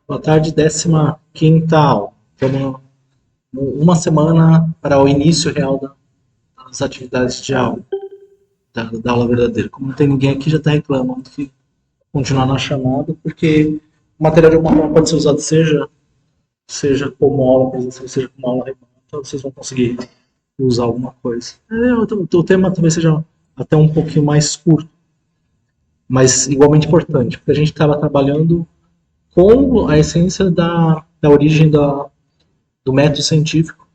Boa tarde, 15ª aula. Estamos uma semana para o início real das atividades de aula, da aula verdadeira. Como não tem ninguém aqui, já está reclamando que continuar na chamada, porque o material de alguma forma pode ser usado seja como aula presencial, seja como aula remota, vocês vão conseguir usar alguma coisa. O tema talvez seja até um pouquinho mais curto, mas igualmente importante, porque a gente estava trabalhando com a essência da origem do método científico.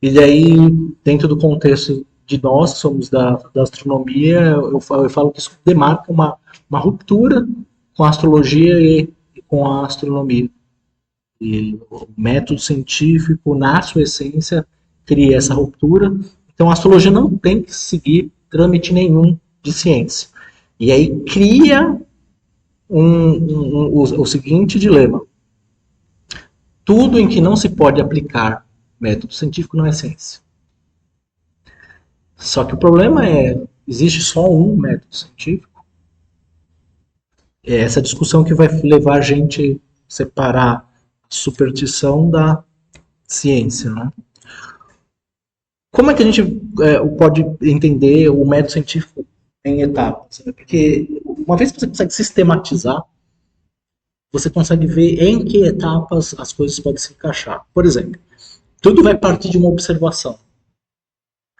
E daí, dentro do contexto de nós, que somos da astronomia, eu falo que isso demarca uma ruptura com a astrologia e com a astronomia. E o método científico, na sua essência, cria essa ruptura. Então, a astrologia não tem que seguir trâmite nenhum de ciência. E aí cria o seguinte dilema: tudo em que não se pode aplicar método científico não é ciência. Só que o problema é, existe só um método científico? É essa discussão que vai levar a gente a separar a superstição da ciência, né? Como é que a gente pode entender o método científico em etapas? Porque uma vez que você consegue sistematizar, você consegue ver em que etapas as coisas podem se encaixar. Por exemplo, tudo vai partir de uma observação.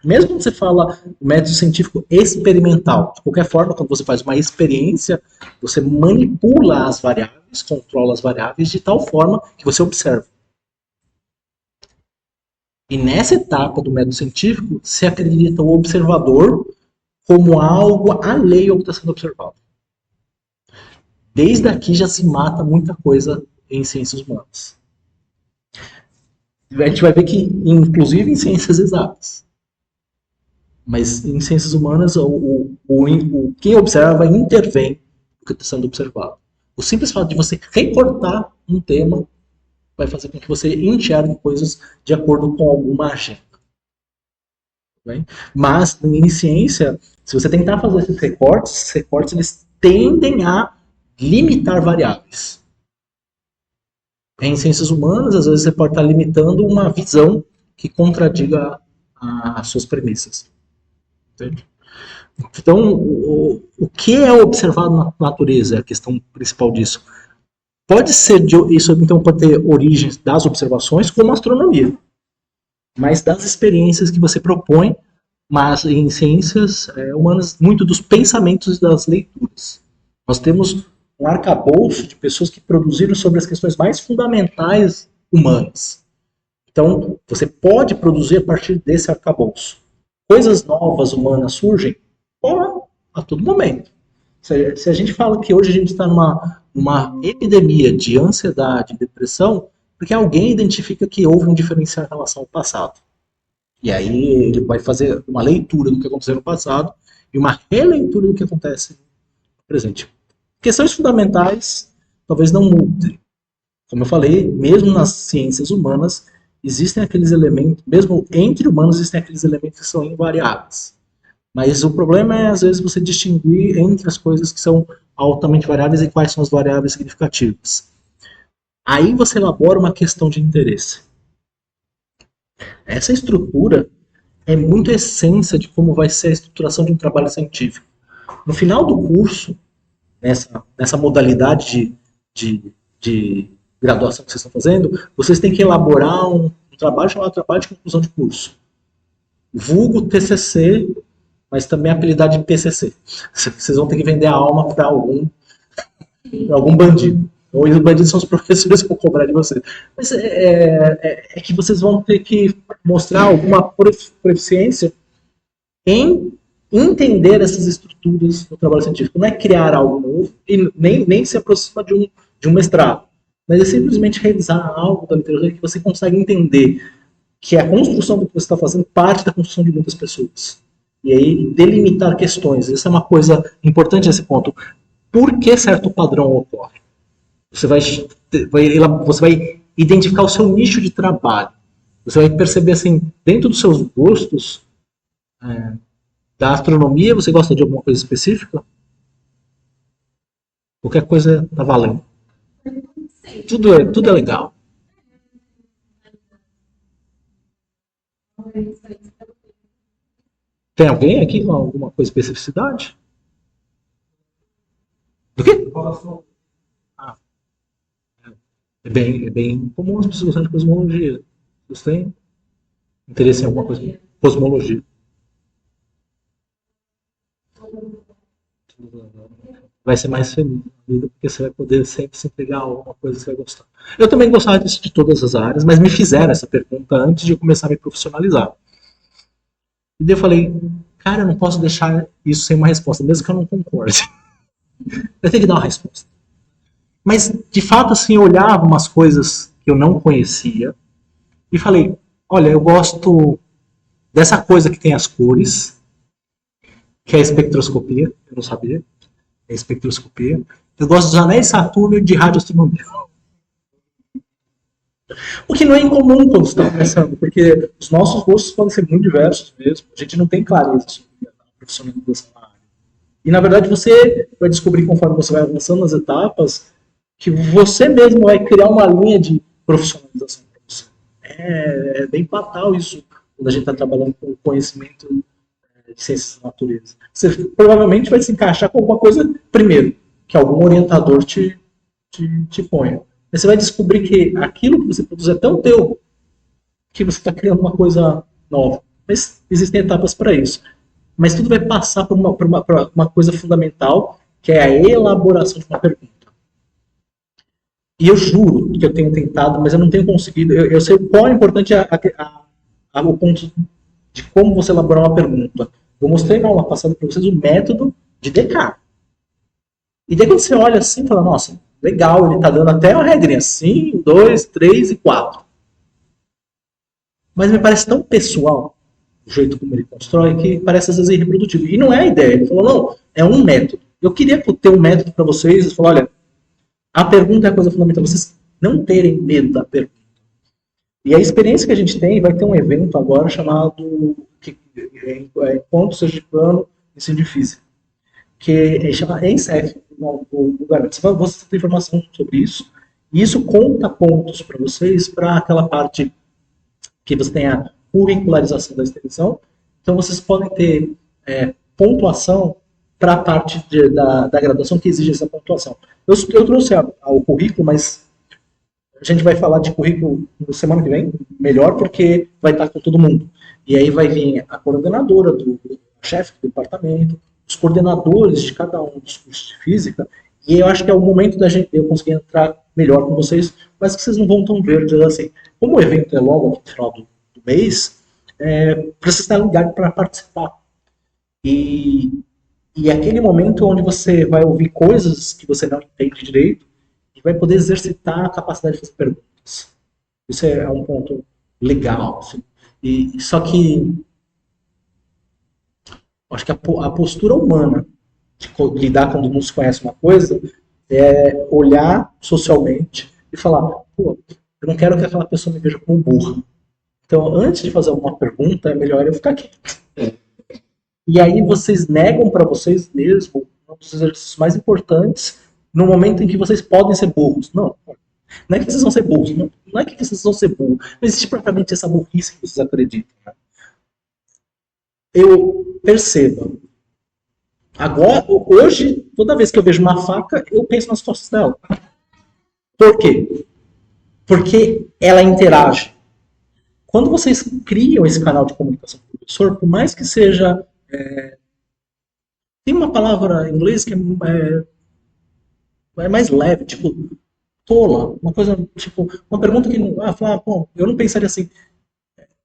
Mesmo que você fala método científico experimental, de qualquer forma, quando você faz uma experiência, você manipula as variáveis, controla as variáveis de tal forma que você observa. E nessa etapa do método científico, se acredita o observador como algo alheio ao que está sendo observado. Desde aqui já se mata muita coisa em ciências humanas. A gente vai ver que, inclusive em ciências exatas, mas em ciências humanas, quem observa intervém no que está sendo observado. O simples fato de você recortar um tema vai fazer com que você enxergue coisas de acordo com alguma agenda. Bem? Mas em ciência, se você tentar fazer esses recortes eles tendem a limitar variáveis. Em ciências humanas, às vezes você pode estar limitando uma visão que contradiga as suas premissas. Entende? Então, o que é observado na natureza é a questão principal disso. Pode ser, isso então pode ter origens das observações, como a astronomia, mas das experiências que você propõe, mas em ciências humanas, muito dos pensamentos e das leituras. Nós temos um arcabouço de pessoas que produziram sobre as questões mais fundamentais humanas. Então, você pode produzir a partir desse arcabouço. Coisas novas humanas surgem a todo momento. Se a gente fala que hoje a gente está numa epidemia de ansiedade e depressão, porque alguém identifica que houve um diferencial em relação ao passado. E aí ele vai fazer uma leitura do que aconteceu no passado e uma releitura do que acontece no presente. Questões fundamentais talvez não mudem. Como eu falei, mesmo nas ciências humanas, existem aqueles elementos, mesmo entre humanos, existem aqueles elementos que são invariáveis. Mas o problema é, às vezes, você distinguir entre as coisas que são altamente variáveis e quais são as variáveis significativas. Aí você elabora uma questão de interesse. Essa estrutura é muito a essência de como vai ser a estruturação de um trabalho científico. No final do curso, nessa modalidade de graduação que vocês estão fazendo, vocês têm que elaborar um trabalho chamado trabalho de conclusão de curso. Vulgo TCC, mas também apelidado de PCC. Vocês vão ter que vender a alma para algum bandido. Ou os bandidos são os professores que vão cobrar de vocês. Mas é que vocês vão ter que mostrar alguma proficiência em entender essas estruturas do trabalho científico. Não é criar algo novo e nem se aproxima de um mestrado. Mas é simplesmente revisar algo da literatura que você consegue entender que a construção do que você está fazendo parte da construção de muitas pessoas. E aí delimitar questões. Essa é uma coisa importante nesse ponto. Por que certo padrão ocorre? Você vai identificar o seu nicho de trabalho. Você vai perceber, assim, dentro dos seus gostos, da astronomia, você gosta de alguma coisa específica? Qualquer coisa tá valendo. Tudo é legal. Tem alguém aqui com alguma coisa especificidade? Do quê? Ah, é bem comum as pessoas gostarem de cosmologia. Vocês têm interesse em alguma coisa? Cosmologia. Vai ser mais feliz na vida, porque você vai poder sempre se entregar a alguma coisa que você vai gostar. Eu também gostava disso de todas as áreas, mas me fizeram essa pergunta antes de eu começar a me profissionalizar. E daí eu falei, cara, eu não posso deixar isso sem uma resposta, mesmo que eu não concorde. Eu tenho que dar uma resposta. Mas, de fato, assim, eu olhava umas coisas que eu não conhecia e falei, olha, eu gosto dessa coisa que tem as cores, que é a espectroscopia, eu não sabia, é a espectroscopia. Eu gosto dos anéis Saturno e de radioastronomia. O que não é incomum quando você está começando, porque os nossos gostos podem ser muito diversos mesmo. A gente não tem clareza sobre a profissionalização na área. E, na verdade, você vai descobrir, conforme você vai avançando nas etapas, que você mesmo vai criar uma linha de profissionalização para você. É bem fatal isso quando a gente está trabalhando com conhecimento de ciências da natureza. Você provavelmente vai se encaixar com alguma coisa primeiro, que algum orientador te ponha. Aí você vai descobrir que aquilo que você produz é tão teu que você está criando uma coisa nova. Mas existem etapas para isso. Mas tudo vai passar por uma coisa fundamental, que é a elaboração de uma pergunta. E eu juro que eu tenho tentado, mas eu não tenho conseguido. Eu sei o quão é importante o ponto de como você elaborar uma pergunta. Eu mostrei na aula passada para vocês o método de Descartes. E daí quando você olha assim, fala, nossa, legal, ele está dando até uma regrinha, assim, 2, 3 e 4. Mas me parece tão pessoal o jeito como ele constrói que parece às vezes irreprodutível. E não é a ideia. Ele falou, não, é um método. Eu queria ter um método para vocês e falar, olha, a pergunta é a coisa fundamental, vocês não terem medo da pergunta. E a experiência que a gente tem, vai ter um evento agora chamado Encontro Sergipano Ensino de Física, que chama ENCEF, o lugar. Você tem informação sobre isso, e isso conta pontos para vocês para aquela parte que você tem a curricularização da extensão. Então, vocês podem ter pontuação para a parte da graduação que exige essa pontuação. Eu trouxe o currículo, mas a gente vai falar de currículo na semana que vem, melhor, porque vai estar com todo mundo. E aí vai vir a coordenadora, do chefe do departamento, os coordenadores de cada um dos cursos de física, e eu acho que é o momento da gente eu conseguir entrar melhor com vocês, mas que vocês não vão tão verdes assim. Como o evento é logo aqui no final do mês, precisa estar ligado para participar. E aquele momento onde você vai ouvir coisas que você não entende direito e vai poder exercitar a capacidade de fazer perguntas. Isso é um ponto legal. Assim. Só que acho que a postura humana de lidar quando não se conhece uma coisa é olhar socialmente e falar, pô, eu não quero que aquela pessoa me veja como burra. Então, antes de fazer alguma pergunta, é melhor eu ficar quieto. E aí vocês negam para vocês mesmos um dos exercícios mais importantes no momento em que vocês podem ser burros. Não é que vocês vão ser burros, não é que vocês vão ser burros. Não existe propriamente essa burrice que vocês acreditam. Né? Eu percebo. Agora, hoje, toda vez que eu vejo uma faca, eu penso nas costas dela. Por quê? Porque ela interage. Quando vocês criam esse canal de comunicação com o professor, por mais que seja... tem uma palavra em inglês que é mais leve, tipo tola, uma coisa, tipo, uma pergunta que bom, eu não pensaria assim.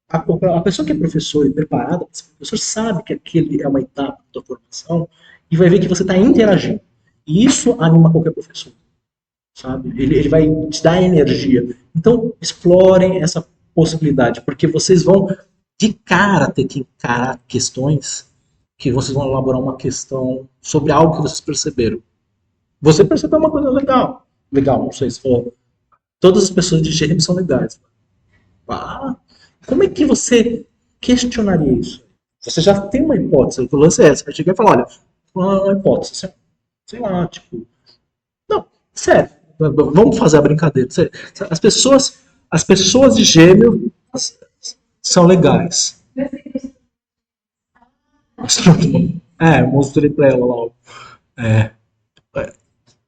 A pessoa que é professor e preparada, o professor sabe que aquele é uma etapa da formação e vai ver que você está interagindo. E isso anima qualquer professor, sabe? Ele vai te dar energia. Então, explorem essa possibilidade, porque vocês vão de cara ter que encarar questões que vocês vão elaborar uma questão sobre algo que vocês perceberam. Você percebeu uma coisa legal. Legal, não sei se for. Todas as pessoas de GM são legais. Como é que você questionaria isso? Você já tem uma hipótese. O lance é essa. Vai chegar e falar, olha, uma hipótese. Sei lá, tipo, Sério, vamos fazer a brincadeira. Sério. As pessoas de gêmeo são legais. Mostrei pra ela lá. É,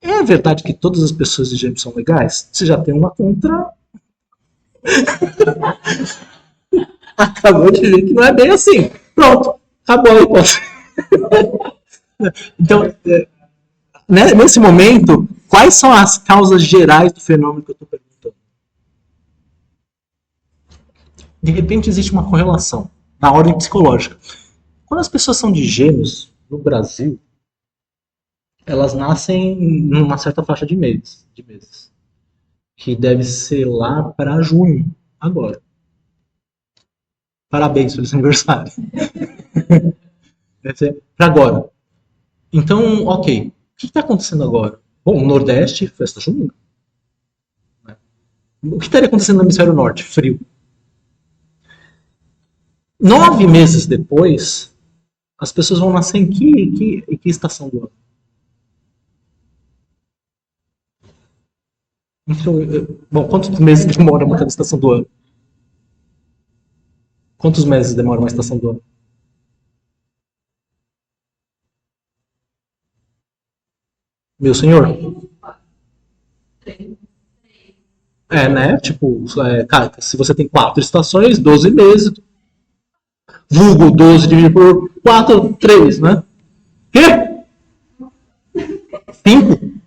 é verdade que todas as pessoas de gêmeo são legais? Você já tem uma contra. Acabou de ver que não é bem assim. Pronto, acabou a hipótese. Então, nesse momento, quais são as causas gerais do fenômeno que eu estou perguntando? De repente existe uma correlação na ordem psicológica. Quando as pessoas são de gêmeos no Brasil, elas nascem numa certa faixa de meses, que deve ser lá para junho, agora. Parabéns pelo seu aniversário. Deve ser para agora. Então, ok. O que está acontecendo agora? Bom, o Nordeste, festa junina. O que estaria acontecendo no hemisfério norte? Frio. 9 meses depois, as pessoas vão nascer em que estação do ano? Então, bom, quantos meses demora uma estação do ano? Quantos meses demora uma estação do ano? Meu senhor? Né? Tipo, cara, se você tem 4 estações, 12 meses, vulgo 12 dividido por 4, 3, né? Quê? 5?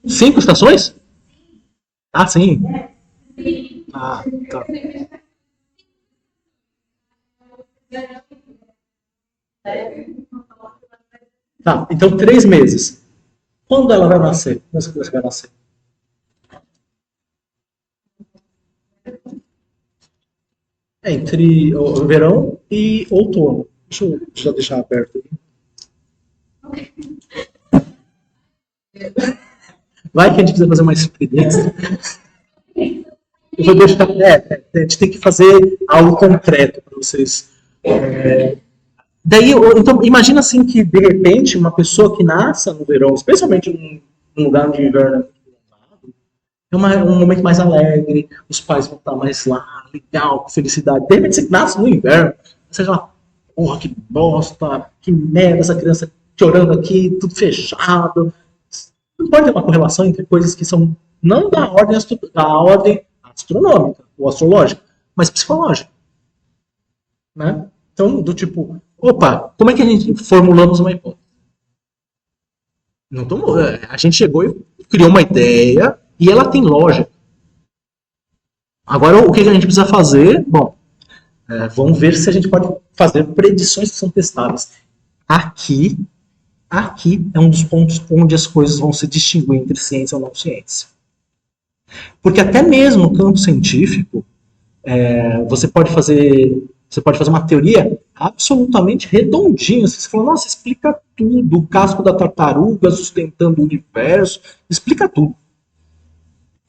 5 estações? Ah, sim. Ah, tá. Tá, então 3 meses. Quando ela vai nascer? Quando essa criança vai nascer? É entre o verão e outono. Deixa eu já deixar aberto aqui. Vai que a gente quiser fazer uma experiência. Eu vou deixar. A gente tem que fazer algo concreto para vocês. Daí, então, imagina assim que de repente uma pessoa que nasça no verão, especialmente num lugar onde o inverno é um momento mais alegre, os pais vão estar mais lá, legal, com felicidade. De repente você nasce no inverno, você já, porra, que bosta, que merda, essa criança chorando aqui, tudo fechado. Não pode ter uma correlação entre coisas que são não da ordem astronômica ou astrológica, mas psicológica, né? Então, do tipo, opa, como é que a gente formulamos uma hipótese? Não tomou, a gente chegou e criou uma ideia e ela tem lógica. Agora, o que a gente precisa fazer? Bom, vamos ver se a gente pode fazer predições que são testáveis. Aqui é um dos pontos onde as coisas vão se distinguir entre ciência ou não ciência. Porque até mesmo no campo científico, você pode fazer uma teoria absolutamente redondinha. Você fala, nossa, explica tudo. O casco da tartaruga sustentando o universo. Explica tudo.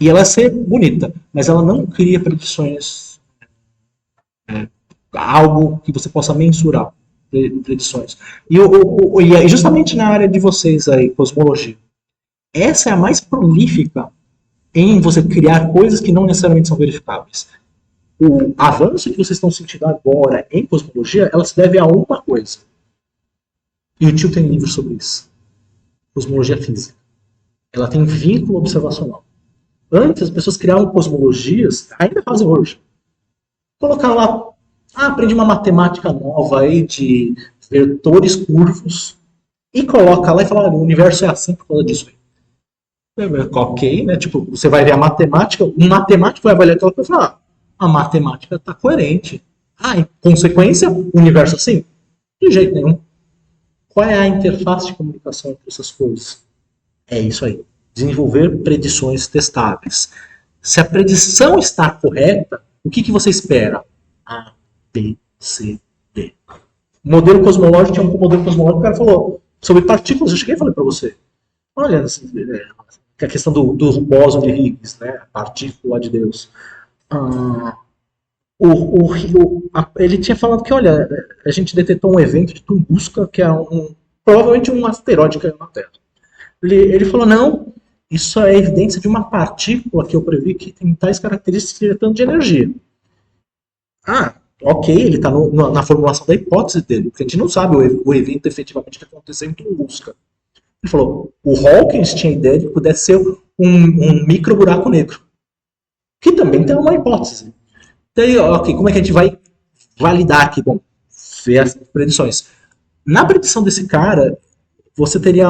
E ela é ser bonita, mas ela não cria predições, algo que você possa mensurar predições. E justamente na área de vocês aí, cosmologia, essa é a mais prolífica em você criar coisas que não necessariamente são verificáveis. O avanço que vocês estão sentindo agora em cosmologia, ela se deve a uma coisa. E o tio tem livro sobre isso. Cosmologia física. Ela tem vínculo observacional. Antes, as pessoas criavam cosmologias, ainda fazem hoje. Colocaram lá, aprendi uma matemática nova aí de vetores curvos, e coloca lá e fala, olha, o universo é assim por causa disso aí. Ok, né? Tipo, você vai ver a matemática, um matemático vai avaliar aquela coisa e falar, a matemática está coerente. Em consequência, o universo assim? De jeito nenhum. Qual é a interface de comunicação entre essas coisas? É isso aí. Desenvolver predições testáveis. Se a predição está correta, o que você espera? A, B, C, D. O modelo cosmológico tinha um modelo cosmológico, o cara falou sobre partículas, eu cheguei e falei para você. Olha, a questão do bóson de Higgs, né? A partícula de Deus. Ele tinha falado que, olha, a gente detectou um evento de Tunguska, que é provavelmente um asteroide que caiu na Terra. Ele falou, não, isso é evidência de uma partícula que eu previ que tem tais características de tanto de energia. Ah, ok, ele está na formulação da hipótese dele, porque a gente não sabe o evento efetivamente que aconteceu em Tunguska. Ele falou, o Hawkins tinha a ideia de que pudesse ser um micro buraco negro, que também tem uma hipótese. Daí, ok, como é que a gente vai validar aqui? Bom, ver as predições. Na predição desse cara, você teria,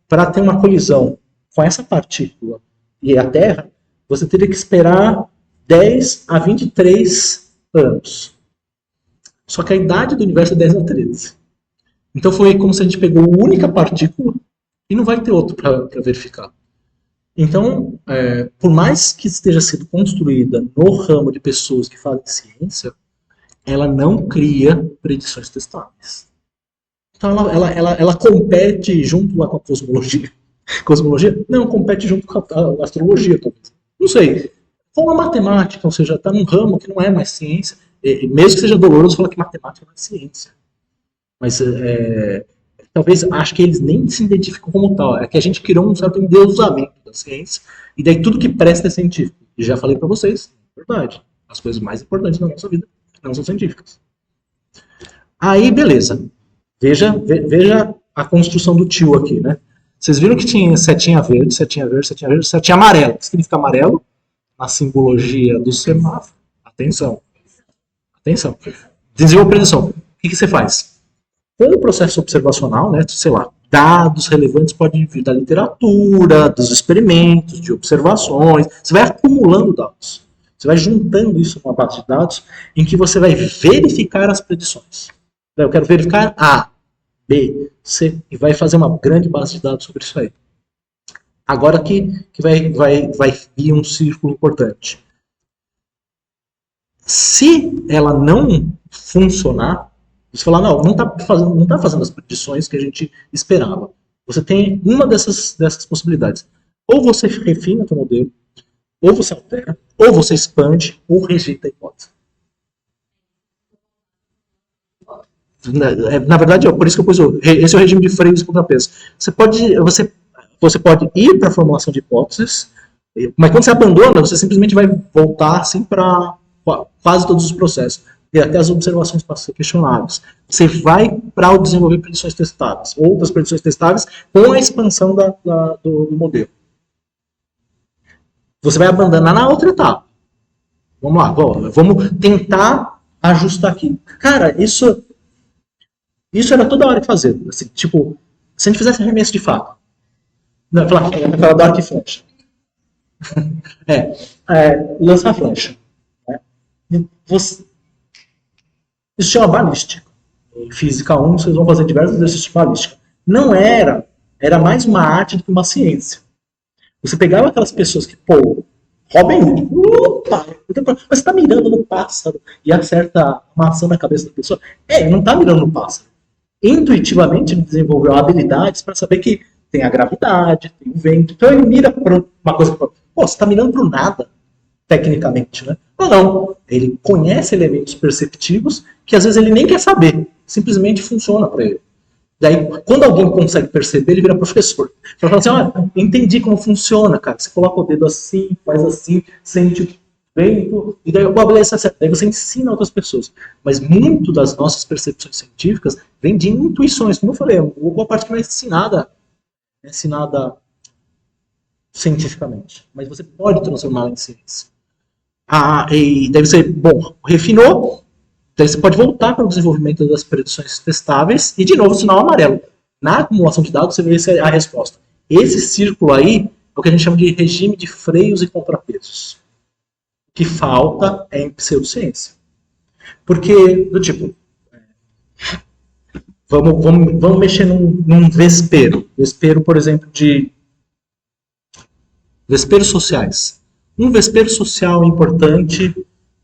para ter uma colisão com essa partícula e a Terra, você teria que esperar 10 a 23 anos. Só que a idade do universo é 10 a 13. Então foi como se a gente pegou a única partícula e não vai ter outro para verificar. Então, por mais que esteja sendo construída no ramo de pessoas que fazem ciência, ela não cria predições testáveis. Então ela compete junto lá com a cosmologia. Cosmologia? Não, compete junto com a astrologia, talvez. Não sei. Com a matemática, ou seja, está num ramo que não é mais ciência. Mesmo que seja doloroso falar que matemática não é ciência. Mas talvez, acho que eles nem se identificam como tal. É que a gente criou um certo endeusamento da ciência, e daí tudo que presta é científico. E já falei para vocês, é verdade. As coisas mais importantes da nossa vida não são científicas. Aí, beleza. Veja a construção do tio aqui, né? Vocês viram que tinha setinha verde, setinha verde, setinha verde, setinha amarela. O que significa amarelo? Na simbologia do semáforo. Atenção. Atenção. Desenvolva a predição. O que você faz? Com o processo observacional, né? Sei lá, dados relevantes podem vir da literatura, dos experimentos, de observações. Você vai acumulando dados. Você vai juntando isso numa base de dados em que você vai verificar as predições. Eu quero verificar A, B, C, e vai fazer uma grande base de dados sobre isso aí. Agora que vai vir um círculo importante. Se ela não funcionar, você falar, não está fazendo as predições que a gente esperava. Você tem uma dessas possibilidades. Ou você refina o seu modelo, ou você altera, ou você expande, ou rejeita a hipótese. Na verdade, por isso que eu pus esse é o regime de freios e contrapesos. Você pode ir para a formulação de hipóteses, mas quando você abandona, você simplesmente vai voltar assim para quase todos os processos, e até as observações passam a ser questionáveis. Você vai para o desenvolver predições testáveis, outras predições testáveis, com a expansão do modelo. Você vai abandonar na outra etapa. Vamos lá, vamos tentar ajustar aqui. Cara, isso era toda hora que fazer. Assim, tipo, se a gente fizesse arremesso de faca. Não, falar do arco e flecha. Lançar flecha. Né? Isso chama balística. Em física 1, vocês vão fazer diversos exercícios de balística. Não era mais uma arte do que uma ciência. Você pegava aquelas pessoas que, Robin Hood, opa, mas você tá mirando no pássaro e acerta a maçã na cabeça da pessoa. Ele não tá mirando no pássaro. Intuitivamente ele desenvolveu habilidades para saber que tem a gravidade, tem o vento. Então ele mira para uma coisa. Você está mirando para o nada, tecnicamente, né? Não. Ele conhece elementos perceptivos que às vezes ele nem quer saber. Simplesmente funciona para ele. Daí, quando alguém consegue perceber, ele vira professor. Ele fala assim, entendi como funciona, cara. Você coloca o dedo assim, faz assim, sente o vento, e daí beleza, daí você ensina outras pessoas. Mas muito das nossas percepções científicas vem de intuições. Como eu falei, boa parte que não é ensinada cientificamente. Mas você pode transformá-la em ciência. E daí você, refinou, daí você pode voltar para o desenvolvimento das predições testáveis e, de novo, o sinal amarelo. Na acumulação de dados, você vê a resposta. Esse círculo aí é o que a gente chama de regime de freios e contrapesos. O que falta é em pseudociência. Porque, do tipo, vamos mexer num vespeiro. Vespeiro, por exemplo, de vesperos sociais. Um vespeiro social importante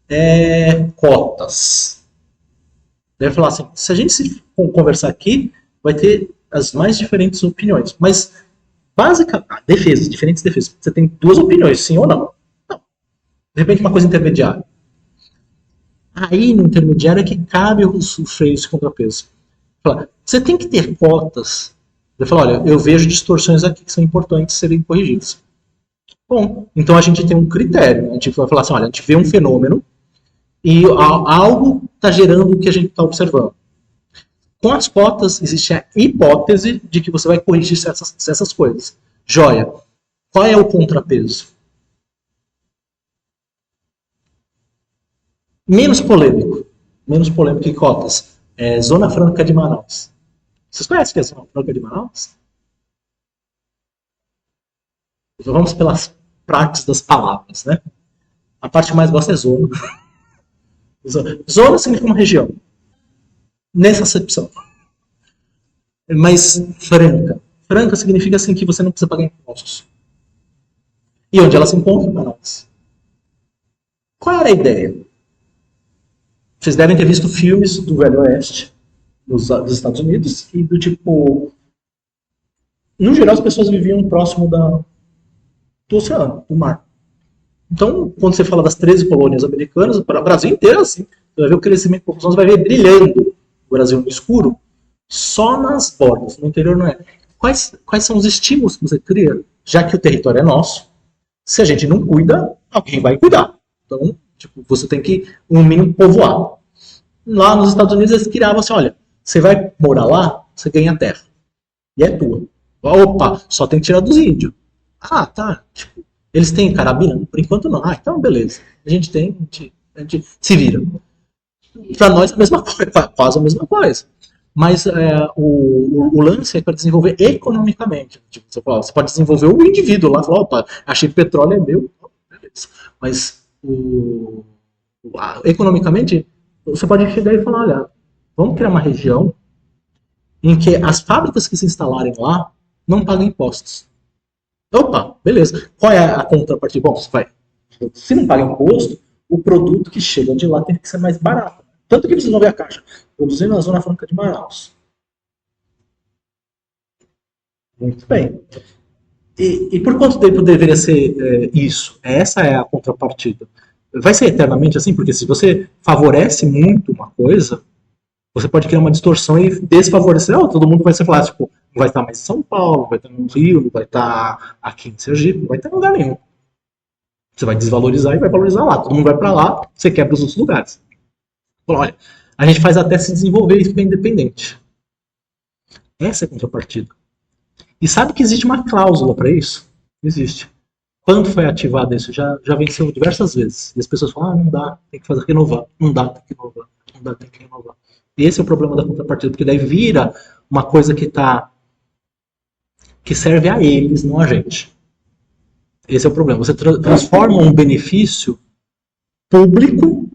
é cotas. Deve falar assim, se a gente se conversar aqui, vai ter as mais diferentes opiniões. Mas, basicamente, diferentes defesas. Você tem duas opiniões, sim ou não? Não. De repente, uma coisa intermediária. Aí, no intermediário, é que cabe os freios e contrapesos. Você tem que ter cotas Ele fala, olha, eu vejo distorções aqui que são importantes serem corrigidas. Bom, então a gente tem um critério. A gente vai falar assim, olha, a gente vê um fenômeno e algo está gerando o que a gente está observando. Com as cotas, existe a hipótese de que você vai corrigir essas coisas. Joia. Qual é o contrapeso? Menos polêmico. Menos polêmico que cotas. Zona Franca de Manaus. Vocês conhecem o que é a Zona Franca de Manaus? Então vamos pelas partes das palavras, né? A parte que mais gosta é zona. Zona significa uma região. Nessa acepção. Mas franca. Franca significa assim que você não precisa pagar impostos. E onde ela se encontra? Manaus. Qual era a ideia? Vocês devem ter visto filmes do Velho Oeste, dos Estados Unidos, e do tipo. No geral, as pessoas viviam próximo do oceano, do mar. Então, quando você fala das 13 colônias americanas, para o Brasil inteiro, assim, você vai ver o crescimento da população, você vai ver brilhando o Brasil no escuro, só nas bordas, no interior não é. Quais são os estímulos que você cria? Já que o território é nosso, se a gente não cuida, alguém vai cuidar. Então, tipo, você tem que, um mínimo, povoar. Lá nos Estados Unidos, eles criavam assim, olha, você vai morar lá, você ganha terra. E é tua. Opa, só tem que tirar dos índios. Ah, tá. Tipo, eles têm carabina? Por enquanto não. Ah, então beleza. A gente tem, a gente se vira. Para nós é a mesma coisa, quase a mesma coisa. Mas o lance é para desenvolver economicamente. Tipo, você pode desenvolver o indivíduo lá, falar, opa, achei que petróleo é meu. Beleza. Mas economicamente, você pode chegar e falar, olha, vamos criar uma região em que as fábricas que se instalarem lá não pagam impostos. Opa, beleza. Qual é a contrapartida? Bom, se não paga imposto, o produto que chega de lá tem que ser mais barato. Tanto que vocês vão ver a caixa. Produzindo na Zona Franca de Manaus. Muito bem. E por quanto tempo deveria ser isso? Essa é a contrapartida. Vai ser eternamente assim? Porque se você favorece muito uma coisa, você pode criar uma distorção e desfavorecer. Todo mundo vai ser falar, tipo, não vai estar mais em São Paulo, não vai estar no Rio, não vai estar aqui em Sergipe, não vai estar em lugar nenhum. Você vai desvalorizar e vai valorizar lá. Todo mundo vai para lá, você quebra os outros lugares. Olha, a gente faz até se desenvolver e ficar independente. Essa é a contrapartida. E sabe que existe uma cláusula para isso? Existe. Quando foi ativado isso? Já venceu diversas vezes. E as pessoas falam, não dá, tem que renovar. Não dá, tem que renovar. Não dá, tem que renovar. E esse é o problema da contrapartida, porque daí vira uma coisa que serve a eles, não a gente. Esse é o problema. Você transforma um benefício público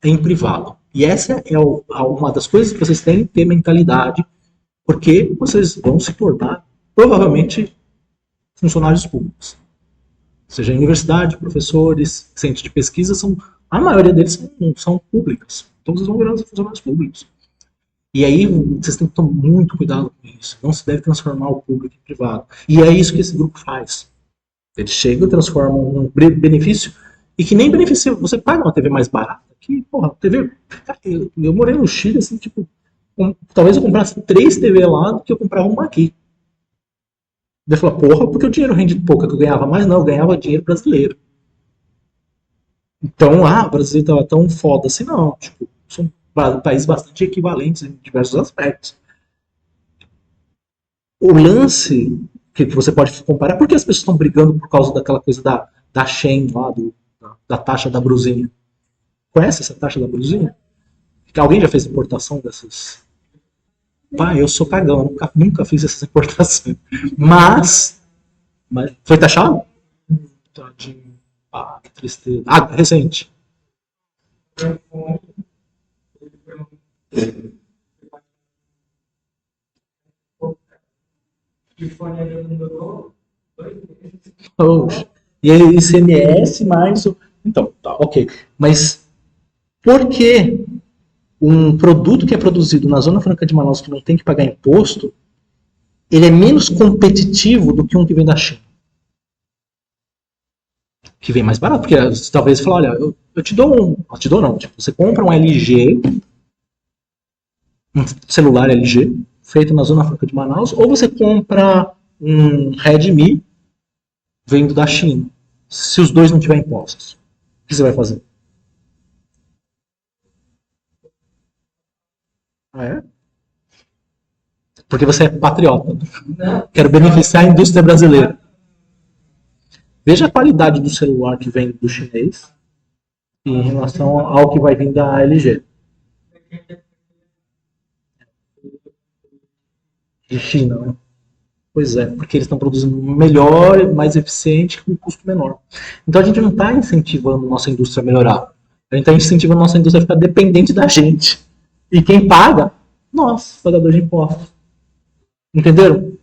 em privado. E essa é uma das coisas que vocês têm que ter mentalidade, porque vocês vão se tornar, provavelmente, funcionários públicos. Seja universidade, professores, centros de pesquisa, a maioria deles são públicos. Então vocês vão virar funcionários públicos. E aí vocês têm que tomar muito cuidado com isso. Não se deve transformar o público em privado. E é isso que esse grupo faz. Eles chegam e transformam um benefício e que nem beneficia. Você paga uma TV mais barata. Que, porra, TV. Eu morei no Chile, assim, tipo. Talvez eu comprasse 3 TV lá do que eu comprava uma aqui. Ele falou, porra, porque o dinheiro rende pouco, que eu ganhava mais? Não, eu ganhava dinheiro brasileiro. Então, o Brasil tava tão foda assim, não. Tipo, são países bastante equivalentes em diversos aspectos. O lance que você pode comparar, por que as pessoas estão brigando por causa daquela coisa da Shen lá, da taxa da brusinha? Conhece essa taxa da brusinha? Alguém já fez importação dessas? Pá, eu sou cagão, nunca fiz essas importações. Mas foi taxado? Tadinho. Ah, que tristeza. Ah, recente. Poxa. E aí, ICMS mais o. Então, tá, ok. Mas por que um produto que é produzido na Zona Franca de Manaus que não tem que pagar imposto, ele é menos competitivo do que um que vem da China? Que vem mais barato, porque talvez você fale, olha, eu te dou um. Eu te dou não, tipo, você compra um LG, um celular LG, feito na Zona Franca de Manaus, ou você compra um Redmi vindo da China. Se os dois não tiverem impostos, o que você vai fazer? Ah, é? Porque você é patriota. Quero beneficiar a indústria brasileira. Veja a qualidade do celular que vem do chinês em relação ao que vai vir da LG. De China, né? Pois é, porque eles estão produzindo melhor, mais eficiente, com um custo menor. Então a gente não está incentivando a nossa indústria a melhorar. A gente está incentivando a nossa indústria a ficar dependente da gente. E quem paga? Nós, pagadores de impostos. Entenderam?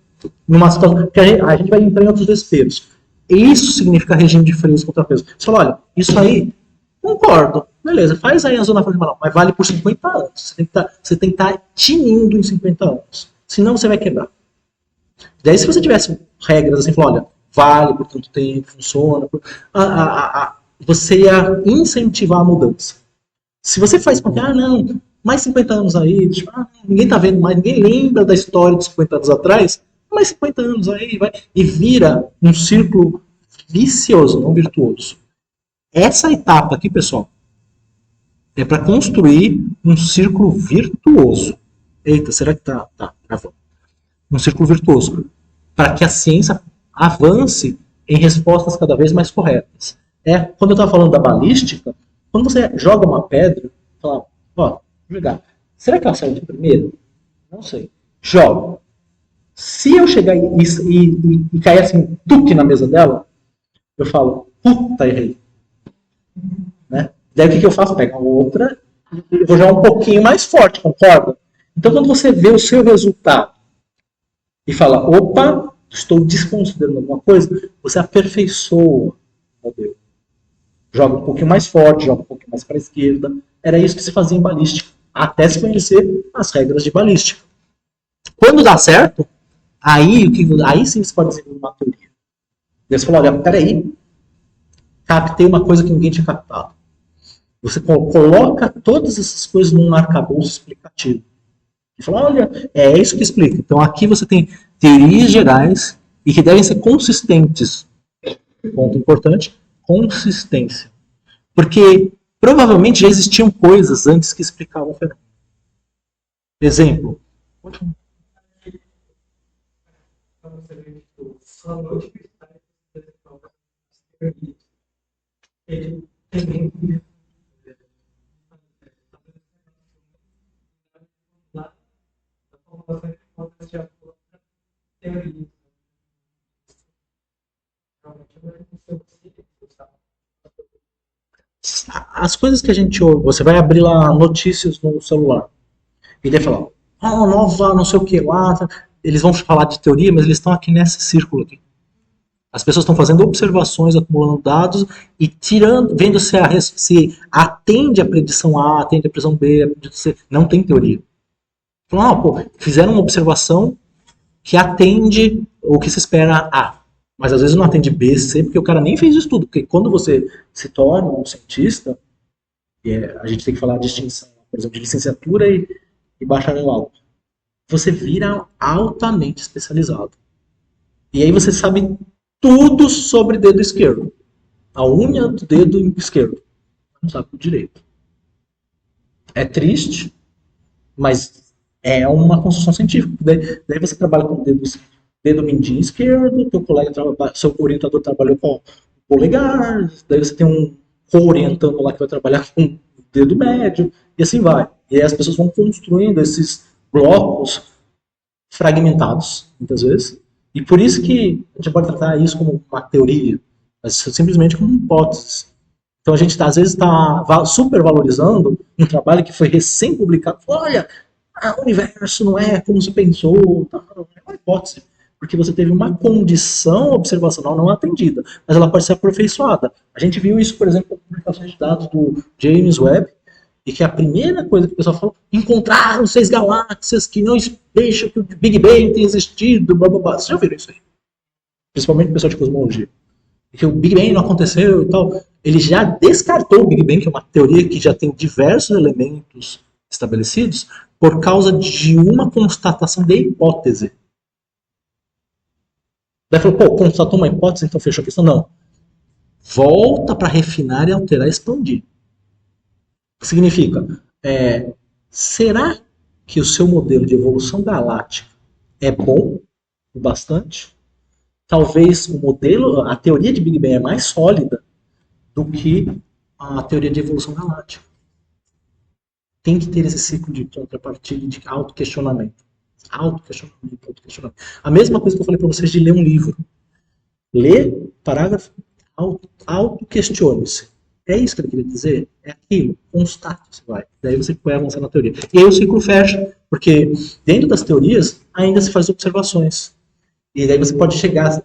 Numa situação que a gente vai entrar em outros desesperos. Isso significa regime de freios contra peso. Você fala, olha, isso aí, concordo. Beleza, faz aí a Zona Franca de Manaus, mas vale por 50 anos. Você tem que estar tinindo em 50 anos. Senão você vai quebrar. Daí, se você tivesse regras assim, falar, olha, vale por tanto tempo, funciona, você ia incentivar a mudança. Se você faz com que, não, mais 50 anos aí, tipo, ninguém tá vendo mais, ninguém lembra da história de 50 anos atrás, mais 50 anos aí, vai, e vira um círculo vicioso, não virtuoso. Essa etapa aqui, pessoal, é para construir um círculo virtuoso. Eita, será que tá gravando? Um círculo virtuoso, para que a ciência avance em respostas cada vez mais corretas. Quando eu estava falando da balística, quando você joga uma pedra, fala, ó, jogar. Será que ela saiu de primeiro? Não sei. Joga. Se eu chegar e cair assim, tuque na mesa dela, eu falo, puta, errei. Né? Daí o que eu faço? Pego outra e vou jogar um pouquinho mais forte, concorda? Então quando você vê o seu resultado e fala, opa, estou desconsiderando alguma coisa, você aperfeiçoa o modelo. Joga um pouquinho mais forte, joga um pouquinho mais para a esquerda. Era isso que se fazia em balística, até se conhecer as regras de balística. Quando dá certo, aí sim você pode desenvolver uma teoria. Daí você fala, olha, peraí, captei uma coisa que ninguém tinha captado. Você coloca todas essas coisas num arcabouço explicativo. E fala, olha, é isso que explica. Então aqui você tem teorias gerais e que devem ser consistentes. Ponto importante, consistência. Porque provavelmente já existiam coisas antes que explicavam o fenômeno. Exemplo. As coisas que a gente ouve, você vai abrir lá notícias no celular e daí falar, nova, não sei o que lá, eles vão falar de teoria, mas eles estão aqui nesse círculo aqui. As pessoas estão fazendo observações, acumulando dados e tirando, vendo se atende a predição A, atende a predição B, a predição C. Não tem teoria. Fizeram uma observação que atende o que se espera A. Mas às vezes não atende B, C, porque o cara nem fez estudo. Porque quando você se torna um cientista, a gente tem que falar a distinção, por exemplo, de licenciatura e bacharelado. Você vira altamente especializado. E aí você sabe tudo sobre dedo esquerdo. A unha do dedo esquerdo. Não sabe o direito. É triste, mas é uma construção científica. Daí você trabalha com o dedo mindinho esquerdo, seu orientador trabalhou com o polegar, daí você tem um co-orientando lá que vai trabalhar com o dedo médio, e assim vai. E aí as pessoas vão construindo esses blocos fragmentados, muitas vezes, e por isso que a gente pode tratar isso como uma teoria, mas simplesmente como hipóteses. Então a gente às vezes está supervalorizando um trabalho que foi recém-publicado. Olha, o universo não é como se pensou, é uma hipótese, porque você teve uma condição observacional não atendida, mas ela pode ser aperfeiçoada. A gente viu isso, por exemplo, com publicações de dados do James Webb, e que a primeira coisa que o pessoal falou, encontraram 6 galáxias que não deixam que o Big Bang tenha existido, blá blá blá. Vocês já viram isso aí? Principalmente o pessoal de cosmologia. Que o Big Bang não aconteceu e tal. Ele já descartou o Big Bang, que é uma teoria que já tem diversos elementos estabelecidos, por causa de uma constatação de hipótese. Daí falou, pô, constatou uma hipótese, então fechou a questão? Não. Volta para refinar e alterar e expandir. Significa, será que o seu modelo de evolução galáctica é bom o bastante? Talvez o modelo, a teoria de Big Bang é mais sólida do que a teoria de evolução galáctica. Tem que ter esse ciclo de contrapartida e de autoquestionamento. Autoquestionamento. A mesma coisa que eu falei para vocês de ler um livro. Lê, parágrafo, autoquestione-se. É isso que ele queria dizer? É aquilo? Constate, você vai. Daí você vai avançar na teoria. E aí o ciclo fecha, porque dentro das teorias ainda se faz observações. E daí você pode chegar,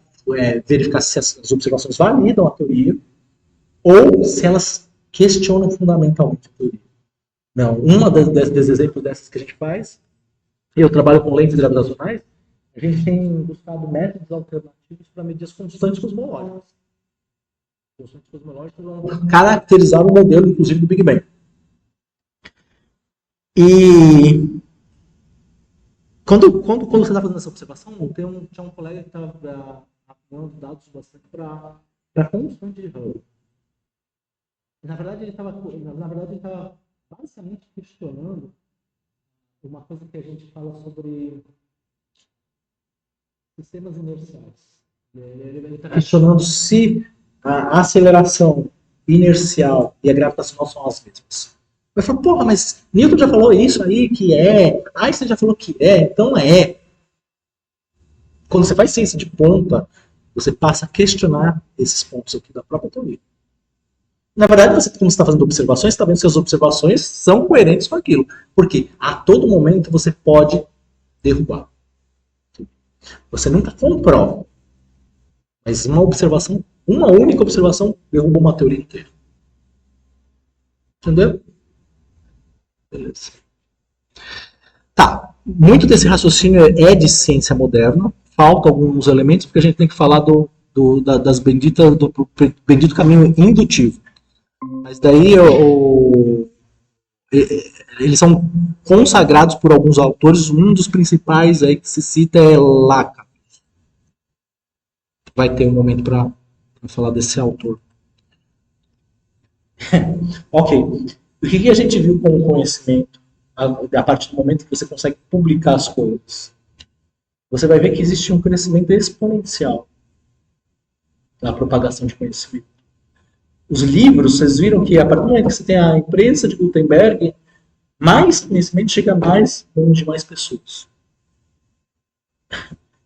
verificar se as observações validam a teoria ou se elas questionam fundamentalmente a teoria. Não, uma desses exemplos dessas que a gente faz, eu trabalho com lentes gravitacionais, a gente tem buscado métodos alternativos para medir as constantes cosmológicas. Constantes cosmológicas vão caracterizar o modelo, inclusive, do Big Bang. E quando você está fazendo essa observação, tinha um colega que estava apurando dados bastante para a constante de Hubble. Na verdade, ele estava basicamente questionando uma coisa que a gente fala sobre sistemas inerciais. Ele está questionando se a aceleração inercial e a gravitacional são as mesmas. Vai falar, porra, mas Newton já falou isso aí, que é, Einstein já falou que é, então é. Quando você faz ciência de ponta, você passa a questionar esses pontos aqui da própria teoria. Na verdade, como você está fazendo observações, você está vendo se as observações são coerentes com aquilo. Porque a todo momento você pode derrubar. Você nunca comprova. Mas uma única observação, derruba uma teoria inteira. Entendeu? Beleza. Tá. Muito desse raciocínio é de ciência moderna. Faltam alguns elementos, porque a gente tem que falar do bendito caminho indutivo. Mas daí eles são consagrados por alguns autores. Um dos principais aí que se cita é Lacan. Vai ter um momento para falar desse autor. Ok. O que a gente viu com o conhecimento a partir do momento que você consegue publicar as coisas? Você vai ver que existe um crescimento exponencial na propagação de conhecimento. Os livros, vocês viram que a partir do momento que você tem a imprensa de Gutenberg, mais conhecimento chega mais onde mais pessoas.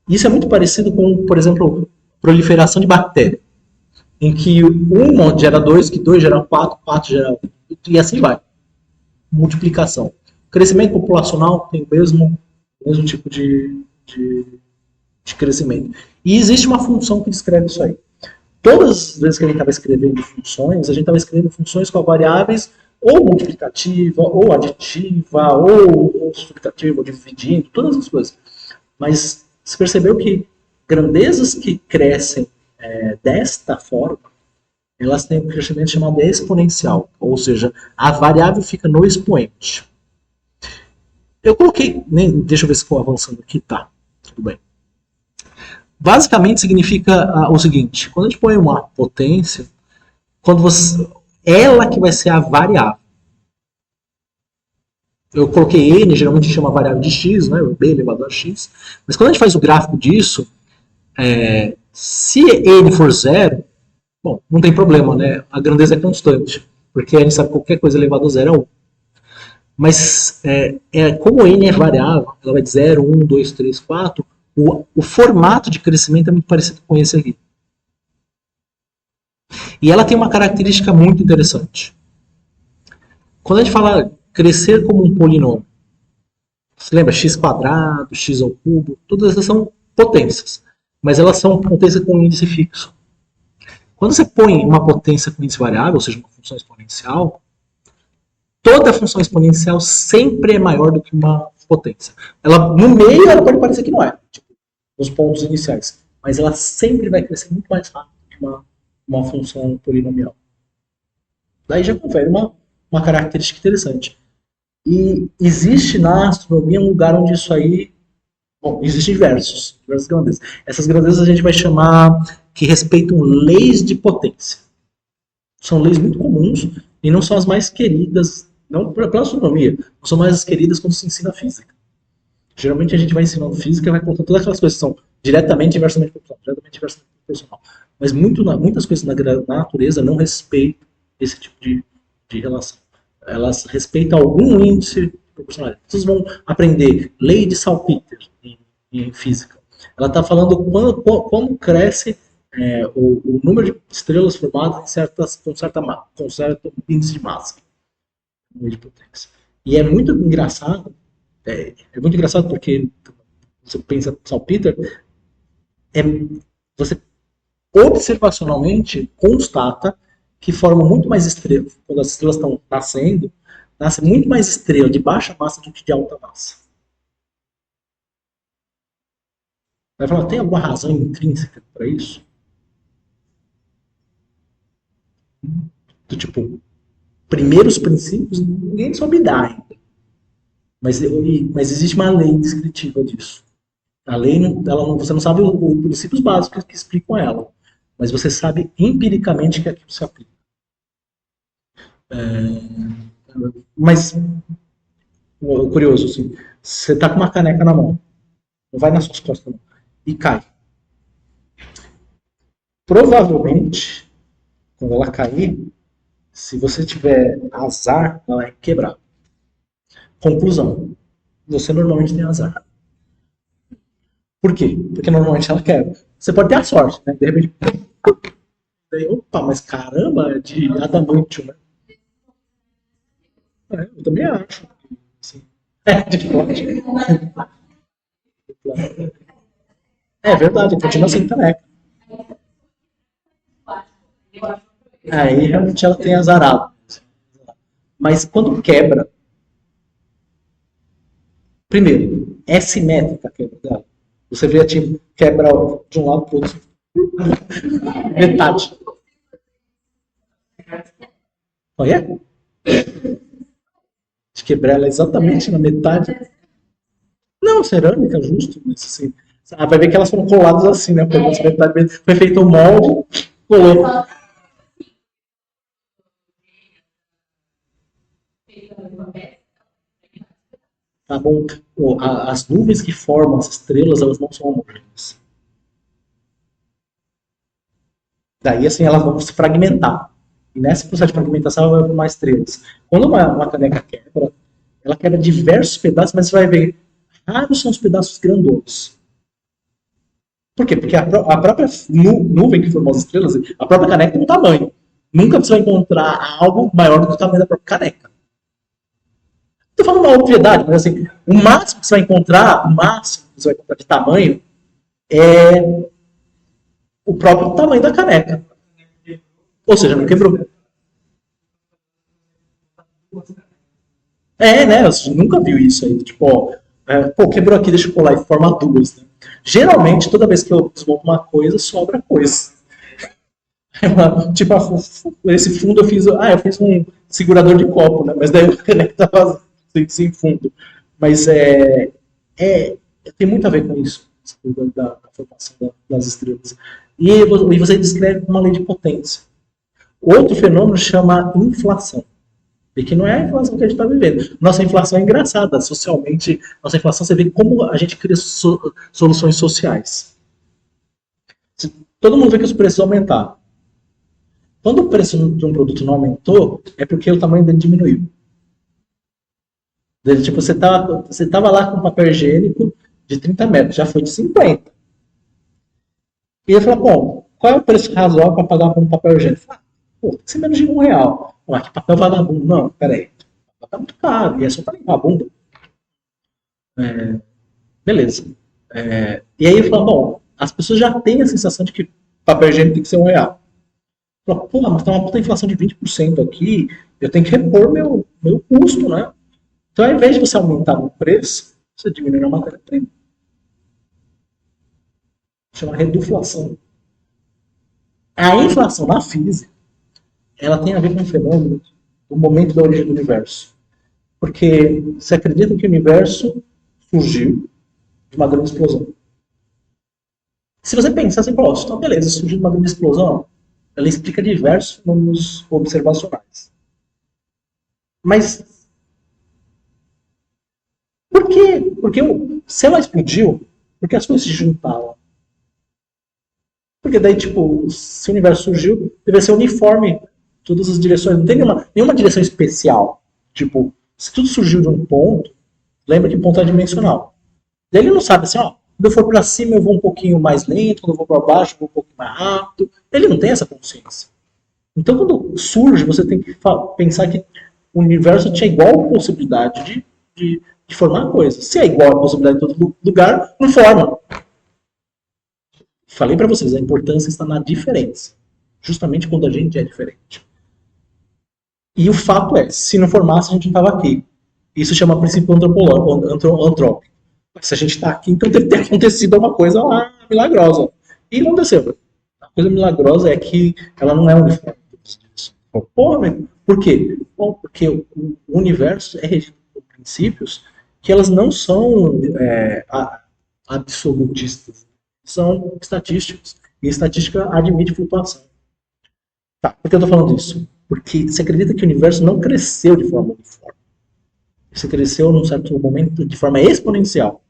Isso é muito parecido com, por exemplo, proliferação de bactéria, em que uma gera dois, que dois gera quatro, quatro gera e assim vai. Multiplicação. Crescimento populacional tem o mesmo tipo de crescimento. E existe uma função que descreve isso aí. Todas as vezes que a gente estava escrevendo funções, a gente estava escrevendo funções com variáveis ou multiplicativa, ou aditiva, ou subtrativa, ou dividindo, todas as coisas. Mas você percebeu que grandezas que crescem desta forma, elas têm um crescimento chamado exponencial, ou seja, a variável fica no expoente. Eu coloquei, deixa eu ver se estou avançando aqui, tá, tudo bem. Basicamente significa o seguinte, quando a gente põe uma potência, ela que vai ser a variável. Eu coloquei n, geralmente a gente chama a variável de x, né, b elevado a x, mas quando a gente faz o gráfico disso, se n for zero, bom, não tem problema, né, a grandeza é constante, porque a gente sabe que qualquer coisa elevada a zero é 1. Mas como n é variável, ela vai de 0, 1, 2, 3, 4, o formato de crescimento é muito parecido com esse aqui. E ela tem uma característica muito interessante. Quando a gente fala crescer como um polinômio, você lembra x quadrado, x ao cubo, todas essas são potências, mas elas são potências com índice fixo. Quando você põe uma potência com índice variável, ou seja, uma função exponencial, toda função exponencial sempre é maior do que uma potência. Ela, no meio, ela pode parecer que não é, tipo, nos pontos iniciais, mas ela sempre vai crescer muito mais rápido que uma função polinomial. Daí já confere uma característica interessante. E existe na astronomia um lugar onde isso aí. Bom, existem diversas grandezas. Essas grandezas a gente vai chamar que respeitam leis de potência. São leis muito comuns e não são as mais queridas, não pela astronomia, não são mais as queridas quando se ensina física. Geralmente a gente vai ensinando física e vai colocando todas aquelas coisas que são diretamente e inversamente proporcional. Mas muitas coisas na natureza não respeitam esse tipo de relação. Elas respeitam algum índice de proporcionalidade. Vocês vão aprender lei de Salpeter em física. Ela está falando como cresce o número de estrelas formadas com certo índice de massa. De potência. E é muito engraçado, muito engraçado porque você pensa Salpeter, você observacionalmente constata que formam muito mais estrelas, quando as estrelas estão nascendo, nasce muito mais estrela de baixa massa do que de alta massa. Vai falar, tem alguma razão intrínseca para isso? Do tipo, primeiros princípios, ninguém soube dar ainda. Mas existe uma lei descritiva disso. A lei, você não sabe os princípios básicos que explicam ela, mas você sabe empiricamente que aquilo se aplica. Mas, curioso, assim, você tá com uma caneca na mão, não vai nas suas costas não, e cai. Provavelmente, quando ela cair, se você tiver azar, ela vai quebrar. Conclusão, você normalmente tem azar. Por quê? Porque normalmente ela quebra. Você pode ter a sorte, né? De repente, opa, mas caramba, é de adamantio, né? Eu também acho. Assim. De forte. É verdade, continua sendo caneca. Aí realmente ela tem azarado. Mas quando quebra, primeiro, é simétrica a quebra dela. Você vê a tipo, quebra de um lado para o outro. Metade. Olha? De quebrar ela exatamente na metade. Não, cerâmica, justo. Mas assim, vai ver que elas foram coladas assim, né? Foi feito um molde, colou. Tá bom? As nuvens que formam as estrelas, elas não são homogêneas. Daí, assim, elas vão se fragmentar. E nessa processo de fragmentação, ela vai formar estrelas. Quando uma caneca quebra, ela quebra diversos pedaços, mas você vai ver, raros são os pedaços grandões. Por quê? Porque a própria nuvem que formou as estrelas, a própria caneca tem um tamanho. Nunca você vai encontrar algo maior do que o tamanho da própria caneca. Estou falando uma obviedade, mas assim, o máximo que você vai encontrar, o máximo que você vai encontrar de tamanho é o próprio tamanho da caneca. Ou seja, não quebrou. Né? Você nunca viu isso aí. Tipo, ó, pô, quebrou aqui, deixa eu colar e formar duas. Né? Geralmente, toda vez que eu desmonto uma coisa, sobra coisa. Tipo, esse fundo eu fiz um segurador de copo, né? Mas daí o caneca tava sem fundo. Mas tem muito a ver com isso, da formação das estrelas. E você descreve uma lei de potência. Outro fenômeno chama inflação. E que não é a inflação que a gente está vivendo. Nossa inflação é engraçada. Socialmente, nossa inflação, você vê como a gente cria soluções sociais. Todo mundo vê que os preços aumentaram. Quando o preço de um produto não aumentou, é porque o tamanho dele diminuiu. Tipo, você tava lá com um papel higiênico de 30 metros, já foi de 50. E ele falou, bom, qual é o preço razoável para pagar por um papel higiênico? Pô, tem que ser menos de R$1. Pô, que papel vagabundo. Não, peraí. Tá muito caro, e é só para limpar a bunda. Beleza. E aí ele falou, bom, as pessoas já têm a sensação de que papel higiênico tem que ser R$1. Falou, pô, mas tá uma puta inflação de 20% aqui, eu tenho que repor meu custo, né? Então, ao invés de você aumentar o preço, você diminui a matéria-prima. Chama reduflação. A inflação na física, ela tem a ver com o fenômeno do momento da origem do universo. Porque você acredita que o universo surgiu de uma grande explosão. Se você pensar, você fala, então beleza, surgiu de uma grande explosão, ela explica diversos fenômenos observacionais. Mas por quê? Porque se ela explodiu, por que as coisas se juntaram? Porque daí, tipo, se o universo surgiu, deve ser uniforme todas as direções. Não tem nenhuma direção especial. Tipo, se tudo surgiu de um ponto, lembra que ponto é dimensional. Daí ele não sabe assim, ó, quando eu for para cima eu vou um pouquinho mais lento, quando eu vou para baixo eu vou um pouquinho mais rápido. Ele não tem essa consciência. Então quando surge, você tem que pensar que o universo tinha igual possibilidade de formar coisas. Se é igual a possibilidade em todo lugar, não forma. Falei para vocês, a importância está na diferença. Justamente quando a gente é diferente. E o fato é, se não formasse, a gente não estava aqui. Isso chama princípio antrópico. Se a gente está aqui, então deve ter acontecido uma coisa lá milagrosa. E aconteceu. A coisa milagrosa é que ela não é uniforme. Porra, por quê? Bom, porque o universo é regido por princípios que elas não são absolutistas. São estatísticos. E a estatística admite flutuação. Tá, por que eu estou falando isso? Porque você acredita que o universo não cresceu de forma uniforme. Você cresceu num certo momento de forma exponencial.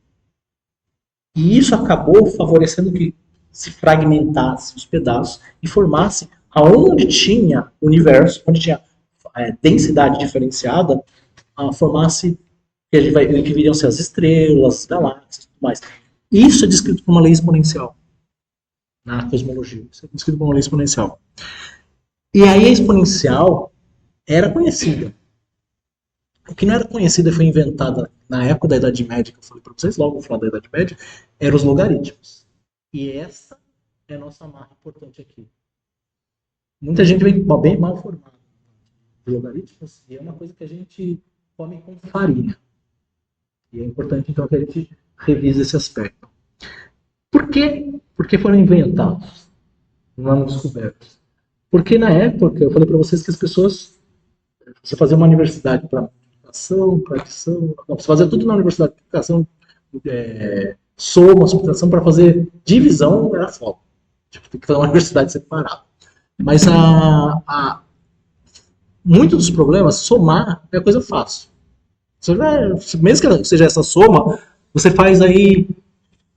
E isso acabou favorecendo que se fragmentasse os pedaços e formasse aonde tinha universo, onde tinha densidade diferenciada, formasse que viriam ser as estrelas, galáxias e tudo mais. Isso é descrito por uma lei exponencial na cosmologia. Isso é descrito por uma lei exponencial. E aí a exponencial era conhecida. O que não era conhecida e foi inventada na época da Idade Média, que eu falei para vocês, logo vou falar da Idade Média, eram os logaritmos. E essa é a nossa marca importante aqui. Muita gente vem bem mal formada de logaritmos, e é uma coisa que a gente come com farinha. E é importante, então, que a gente revise esse aspecto. Por quê? Porque foram inventados, não descobertos. Porque na época, eu falei para vocês que as pessoas, você fazia uma universidade para multiplicação, para adição, você fazia tudo na universidade, multiplicação, soma, subtração, para fazer divisão era foda. Tipo, tem que fazer uma universidade separada. Mas muitos dos problemas, somar é coisa fácil. Mesmo que seja essa soma, você faz aí,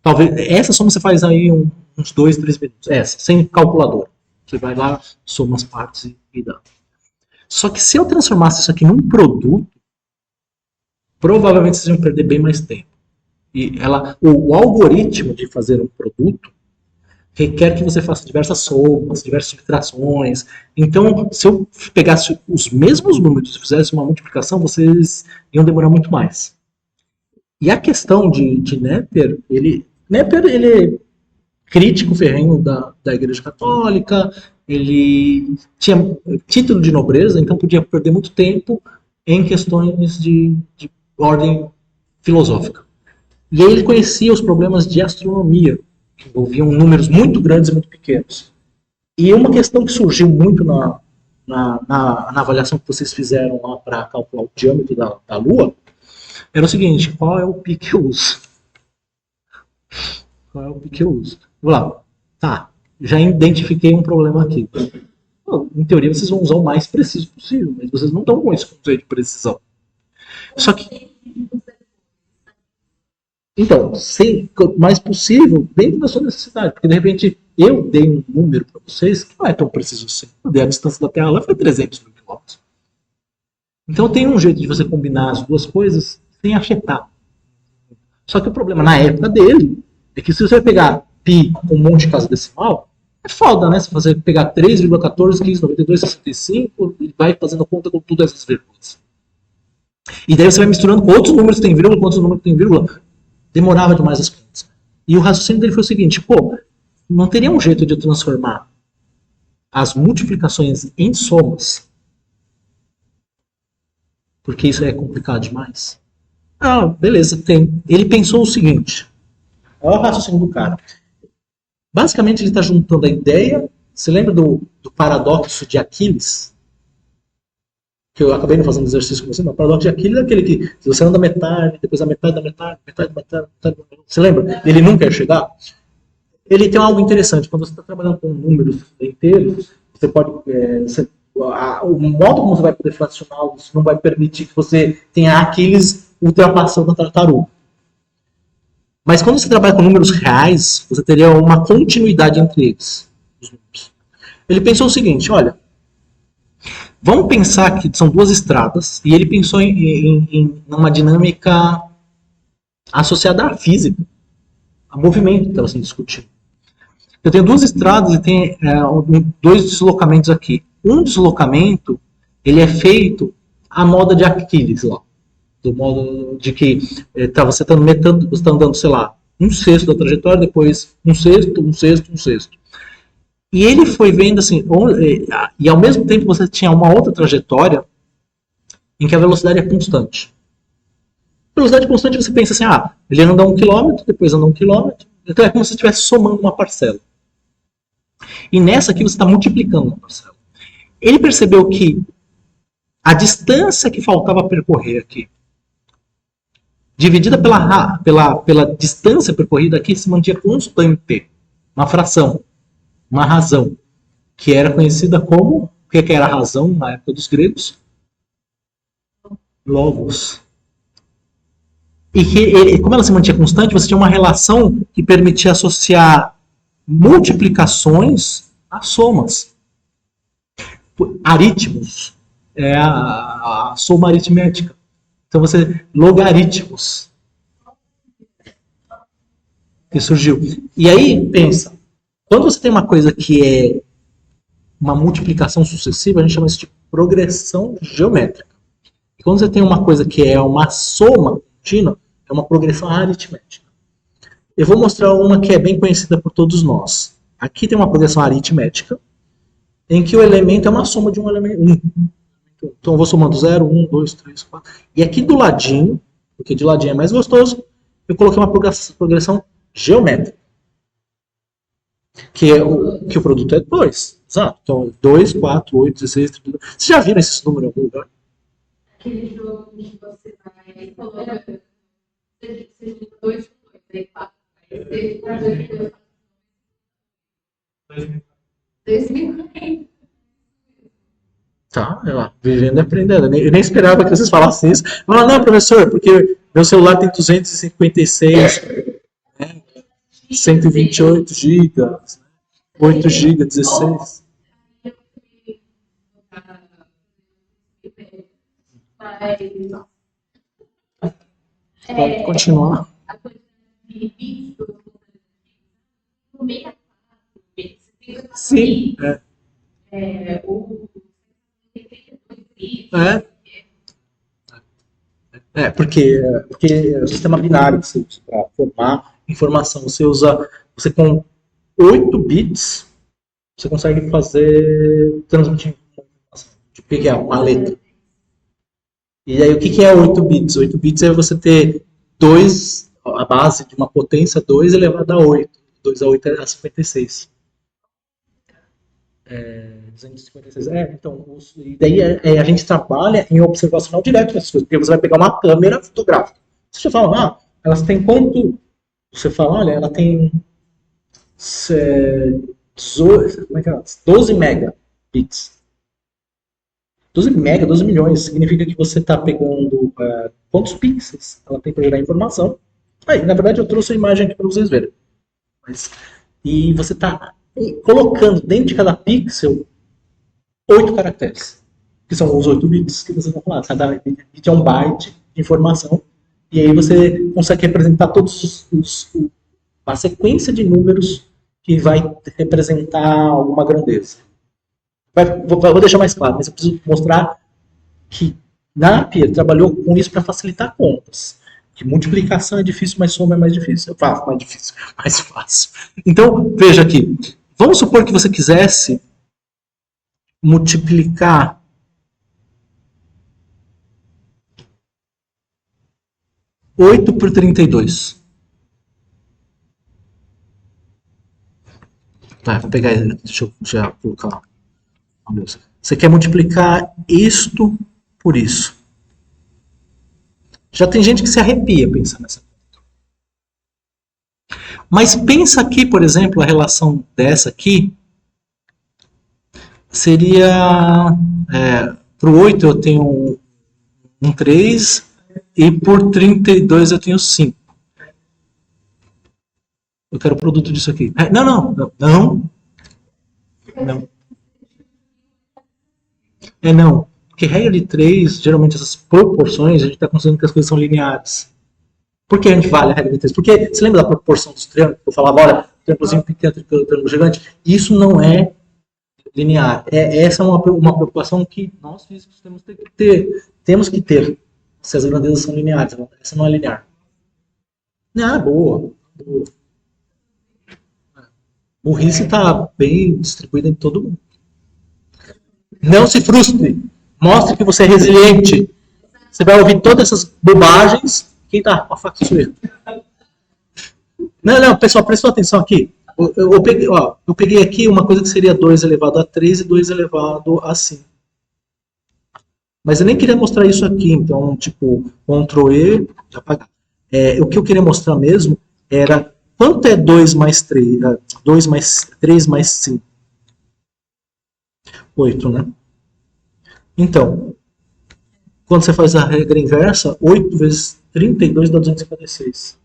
talvez, essa soma você faz aí uns 2, 3 minutos, sem calculadora. Você vai lá, soma as partes e dá. Só que se eu transformasse isso aqui num produto, provavelmente vocês iam perder bem mais tempo. E o algoritmo de fazer um produto requer que você faça diversas somas, diversas subtrações. Então, se eu pegasse os mesmos números e fizesse uma multiplicação, vocês iam demorar muito mais. E a questão de Napier, ele é crítico ferrenho da Igreja Católica, ele tinha título de nobreza, então podia perder muito tempo em questões de ordem filosófica. E aí ele conhecia os problemas de astronomia, que envolviam números muito grandes e muito pequenos. E uma questão que surgiu muito na avaliação que vocês fizeram lá para calcular o diâmetro da Lua, era o seguinte: qual é o pi que eu uso? Qual é o pi que eu uso? Vamos lá. Tá, já identifiquei um problema aqui. Bom, em teoria vocês vão usar o mais preciso possível, mas vocês não estão com esse conceito de precisão. Só que então, ser o mais possível dentro da sua necessidade. Porque, de repente, eu dei um número para vocês que não é tão preciso assim. Eu dei a distância da Terra lá, foi 300 mil quilômetros. Então, tem um jeito de você combinar as duas coisas sem afetar. Só que o problema, na época dele, é que se você pegar pi com um monte de casa decimal, é foda, né? Você pegar 3,14, 15, 92, 65 e vai fazendo conta com todas essas vírgulas. E daí você vai misturando com outros números que tem vírgula, com outros números que tem vírgula. Demorava demais as contas. E o raciocínio dele foi o seguinte: pô, não teria um jeito de eu transformar as multiplicações em somas? Porque isso é complicado demais. Ah, beleza, tem. Ele pensou o seguinte: olha o raciocínio do cara. Basicamente, ele está juntando a ideia. Você lembra do paradoxo de Aquiles? que eu acabei não fazendo exercício com você, mas o paradoxo de Aquiles é aquele que, se você anda metade, depois a metade da metade, metade da metade, metade da metade, você lembra? Ele nunca quer chegar. Ele tem algo interessante, quando você está trabalhando com números inteiros, você pode, o modo como você vai poder fracioná-los não vai permitir que você tenha Aquiles ultrapassando a tartaruga. Mas quando você trabalha com números reais, você teria uma continuidade entre eles. Ele pensou o seguinte, olha, vamos pensar que são duas estradas, e ele pensou em uma dinâmica associada à física, a movimento que estava sendo discutido. Eu tenho duas estradas e tem dois deslocamentos aqui. Um deslocamento, ele é feito à moda de Aquiles, lá. Do modo de que você está andando, sei lá, um sexto da trajetória, depois um sexto, um sexto, um sexto. E ele foi vendo assim, e ao mesmo tempo você tinha uma outra trajetória em que a velocidade é constante. Velocidade constante você pensa assim, ele anda 1 km, depois anda 1 km, então é como se você estivesse somando uma parcela. E nessa aqui você está multiplicando uma parcela. Ele percebeu que a distância que faltava percorrer aqui, dividida pela distância percorrida aqui, se mantinha constante. Uma fração, uma razão, que era conhecida como, o que era a razão na época dos gregos? Logos. E como ela se mantinha constante, você tinha uma relação que permitia associar multiplicações a somas. Aritmos é a soma aritmética. Então você, logaritmos, que surgiu. E aí, pensa, quando você tem uma coisa que é uma multiplicação sucessiva, a gente chama isso de progressão geométrica. E quando você tem uma coisa que é uma soma contínua, é uma progressão aritmética. Eu vou mostrar uma que é bem conhecida por todos nós. Aqui tem uma progressão aritmética, em que o elemento é uma soma de um elemento. Então eu vou somando 0, 1, 2, 3, 4. E aqui do ladinho, porque de ladinho é mais gostoso, eu coloquei uma progressão geométrica. Que o produto é 2. Exato. Então 2, 4, 8, 16, 32. Vocês já viram esses números em algum lugar? Aquele jogo que você vai colocando. Você junta 2 com 2, aí 4. Aí você faz 2 com 2. 2.000. Tá, vivendo e aprendendo. Eu nem esperava que vocês falassem isso. Não, não, professor, porque meu celular tem 256, 128 GB, 8 GB, 16. Pode continuar. Sim, porque é o sistema binário que você usa para formar informação. Você com 8 bits, você consegue transmitir informação. O que é uma letra? E aí o que é 8 bits? 8 bits é você ter a base de uma potência 2 elevado a 8. 2 a 8 é 56. 256. Então, e daí a gente trabalha em observacional direto com essas coisas, porque você vai pegar uma câmera fotográfica. Você já fala, elas têm quanto? Você fala, olha, ela tem 12 megabits. 12 mega, 12 milhões, significa que você está pegando quantos pixels ela tem para gerar informação. Aí, na verdade, eu trouxe a imagem aqui para vocês verem. E você está colocando dentro de cada pixel 8 caracteres, que são os 8 bits que você vai falar. Cada bit é um byte de informação, e aí você consegue representar todos a sequência de números que vai representar alguma grandeza. Vou deixar mais claro, mas eu preciso mostrar que Napier trabalhou com isso para facilitar contas. Que multiplicação é difícil, mas soma é mais difícil. Eu faço mais difícil, mais fácil. Então, veja aqui. Vamos supor que você quisesse multiplicar 8 por 32. Vou pegar, deixa eu já colocar. Você quer multiplicar isto por isso. Já tem gente que se arrepia pensando nessa coisa. Mas pensa aqui, por exemplo, a relação dessa aqui seria... para o 8 eu tenho um 3 e por 32 eu tenho 5. Eu quero o produto disso aqui. Não. Não. Porque regra de 3, geralmente essas proporções, a gente está considerando que as coisas são lineares. Por que a gente vale a regra de 3? Porque você lembra da proporção dos triângulos? Eu falava, olha, triângulozinho pequeno, triângulo gigante. Isso não é linear. Essa é uma preocupação que nós físicos temos que ter. Temos que ter. Se as grandezas são lineares. Essa não é linear. Boa. Burrice está bem distribuída em todo mundo. Não se frustre. Mostre que você é resiliente. Você vai ouvir todas essas bobagens. Quem tá com a faca sou eu. Não, pessoal, prestou atenção aqui. Eu peguei aqui uma coisa que seria 2 elevado a 3 e 2 elevado a 5. Mas eu nem queria mostrar isso aqui, então, tipo, Ctrl E, apagar. O que eu queria mostrar mesmo era quanto é 2 mais 3, 2 mais 3 mais 5. 8, né? Então, quando você faz a regra inversa, 8 vezes 32 dá 256.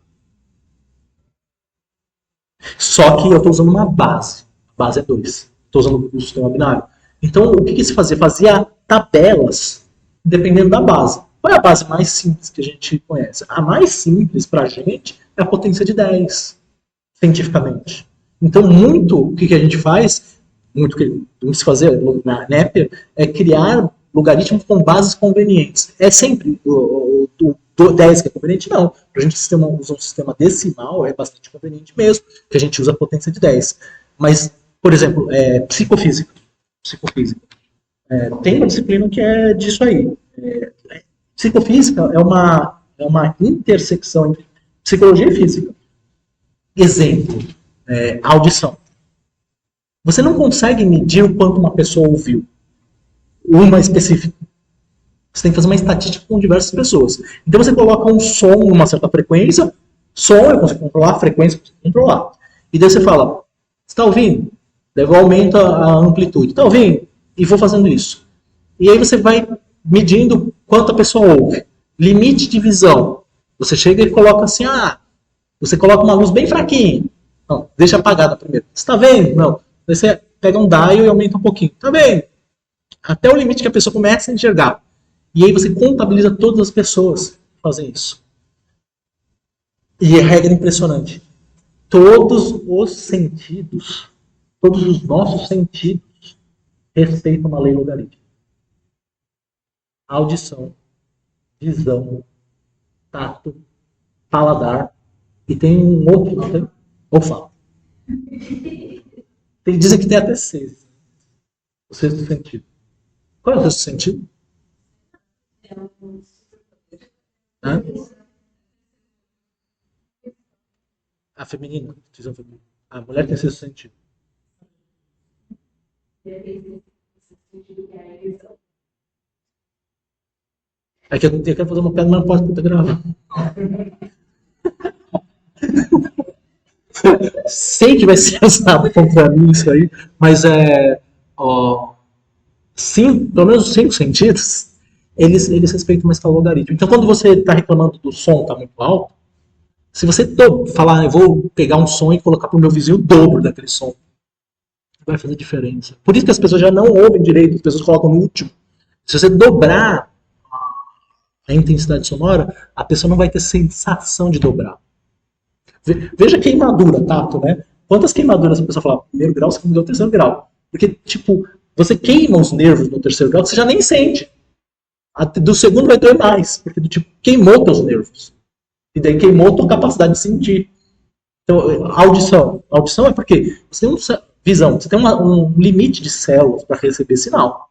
Só que eu estou usando uma base. A base é 2. Estou usando o sistema binário. Então, o que se fazia? Fazia tabelas dependendo da base. Qual é a base mais simples que a gente conhece? A mais simples para a gente é a potência de 10, cientificamente. Então, o que a gente faz, muito que se fazer na Napier, é criar logaritmos com bases convenientes. É sempre o 10 que é conveniente? Não. Para a gente usar um sistema decimal é bastante conveniente mesmo, que a gente usa a potência de 10. Mas, por exemplo, psicofísica. Tem uma disciplina que é disso aí. Psicofísica é uma intersecção entre psicologia e física. Exemplo, audição. Você não consegue medir o quanto uma pessoa ouviu. Uma específica. Você tem que fazer uma estatística com diversas pessoas. Então você coloca um som numa certa frequência, som eu consigo controlar, frequência eu consigo controlar. E daí você fala, você está ouvindo? Daí eu aumento a amplitude. Está ouvindo? E vou fazendo isso. E aí você vai medindo quanto a pessoa ouve. Limite de visão. Você chega e coloca assim, você coloca uma luz bem fraquinha. Não, deixa apagada primeiro. Você está vendo? Não. Daí você pega um dial e aumenta um pouquinho. Está vendo? Até o limite que a pessoa começa a enxergar. E aí você contabiliza todas as pessoas que fazem isso. E a regra é impressionante. Todos os sentidos, todos os nossos sentidos respeitam a lei logarítmica. Audição, visão, tato, paladar e tem um outro, não tem? Olfato. Dizem que tem até 6. O sexto sentido. Qual é o sexto sentido? A feminina. A mulher tem sexto sentido. É que eu quero fazer uma piada, mas não posso estar gravando. Sei que vai ser usado contra mim isso aí, mas pelo menos os 5 sentidos, eles respeitam uma escala logarítmica. Então, quando você está reclamando do som estar muito alto, se você falar, eu vou pegar um som e colocar para o meu vizinho o dobro daquele som, vai fazer diferença. Por isso que as pessoas já não ouvem direito, as pessoas colocam no último. Se você dobrar a intensidade sonora, a pessoa não vai ter sensação de dobrar. Veja queimadura, tato, né? Quantas queimaduras a pessoa fala, primeiro grau, segundo grau, terceiro grau? Porque, tipo, você queima os nervos no terceiro grau que você já nem sente. Do segundo vai doer mais, porque do tipo, queimou teus nervos. E daí queimou tua capacidade de sentir. Então, audição. Audição é porque você tem visão, você tem um limite de células para receber sinal.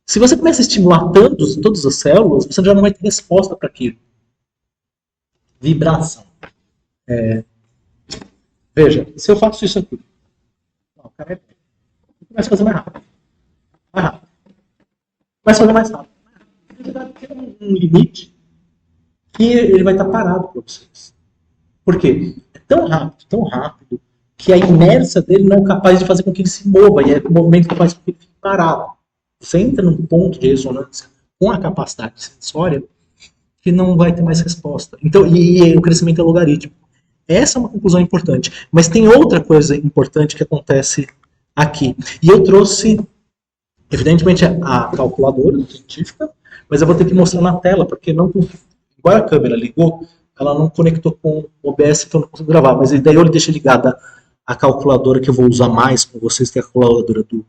Se você começa a estimular todas as células, você já não vai ter resposta para aquilo. Vibração. Veja, se eu faço isso aqui, não, cara, começa a fazer mais rápido. Mais rápido. Começa a fazer mais rápido. que vai ter um limite que ele vai estar parado para vocês. Por quê? É tão rápido, que a inércia dele não é capaz de fazer com que ele se mova, e é o movimento que faz com que ele fique parado. Você entra num ponto de ressonância com a capacidade sensória que não vai ter mais resposta. Então, e o crescimento é logarítmico. Essa é uma conclusão importante. Mas tem outra coisa importante que acontece aqui. E eu trouxe, evidentemente, a calculadora científica, mas eu vou ter que mostrar na tela, porque não, embora a câmera ligou, ela não conectou com o OBS, então não consigo gravar. Mas daí eu deixo ligada a calculadora que eu vou usar mais com vocês, que é a calculadora do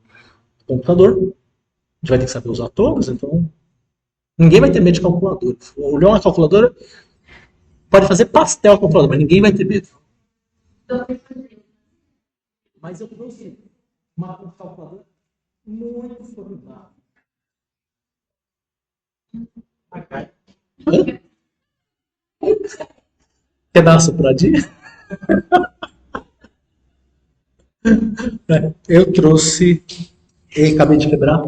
computador. A gente vai ter que saber usar todas, então ninguém vai ter medo de calculadora. Olhou uma calculadora, pode fazer pastel com calculadora, mas ninguém vai ter medo. Mas eu trouxe uma calculadora muito formidável. Quer dar uma sopradinha? Eu trouxe e acabei de quebrar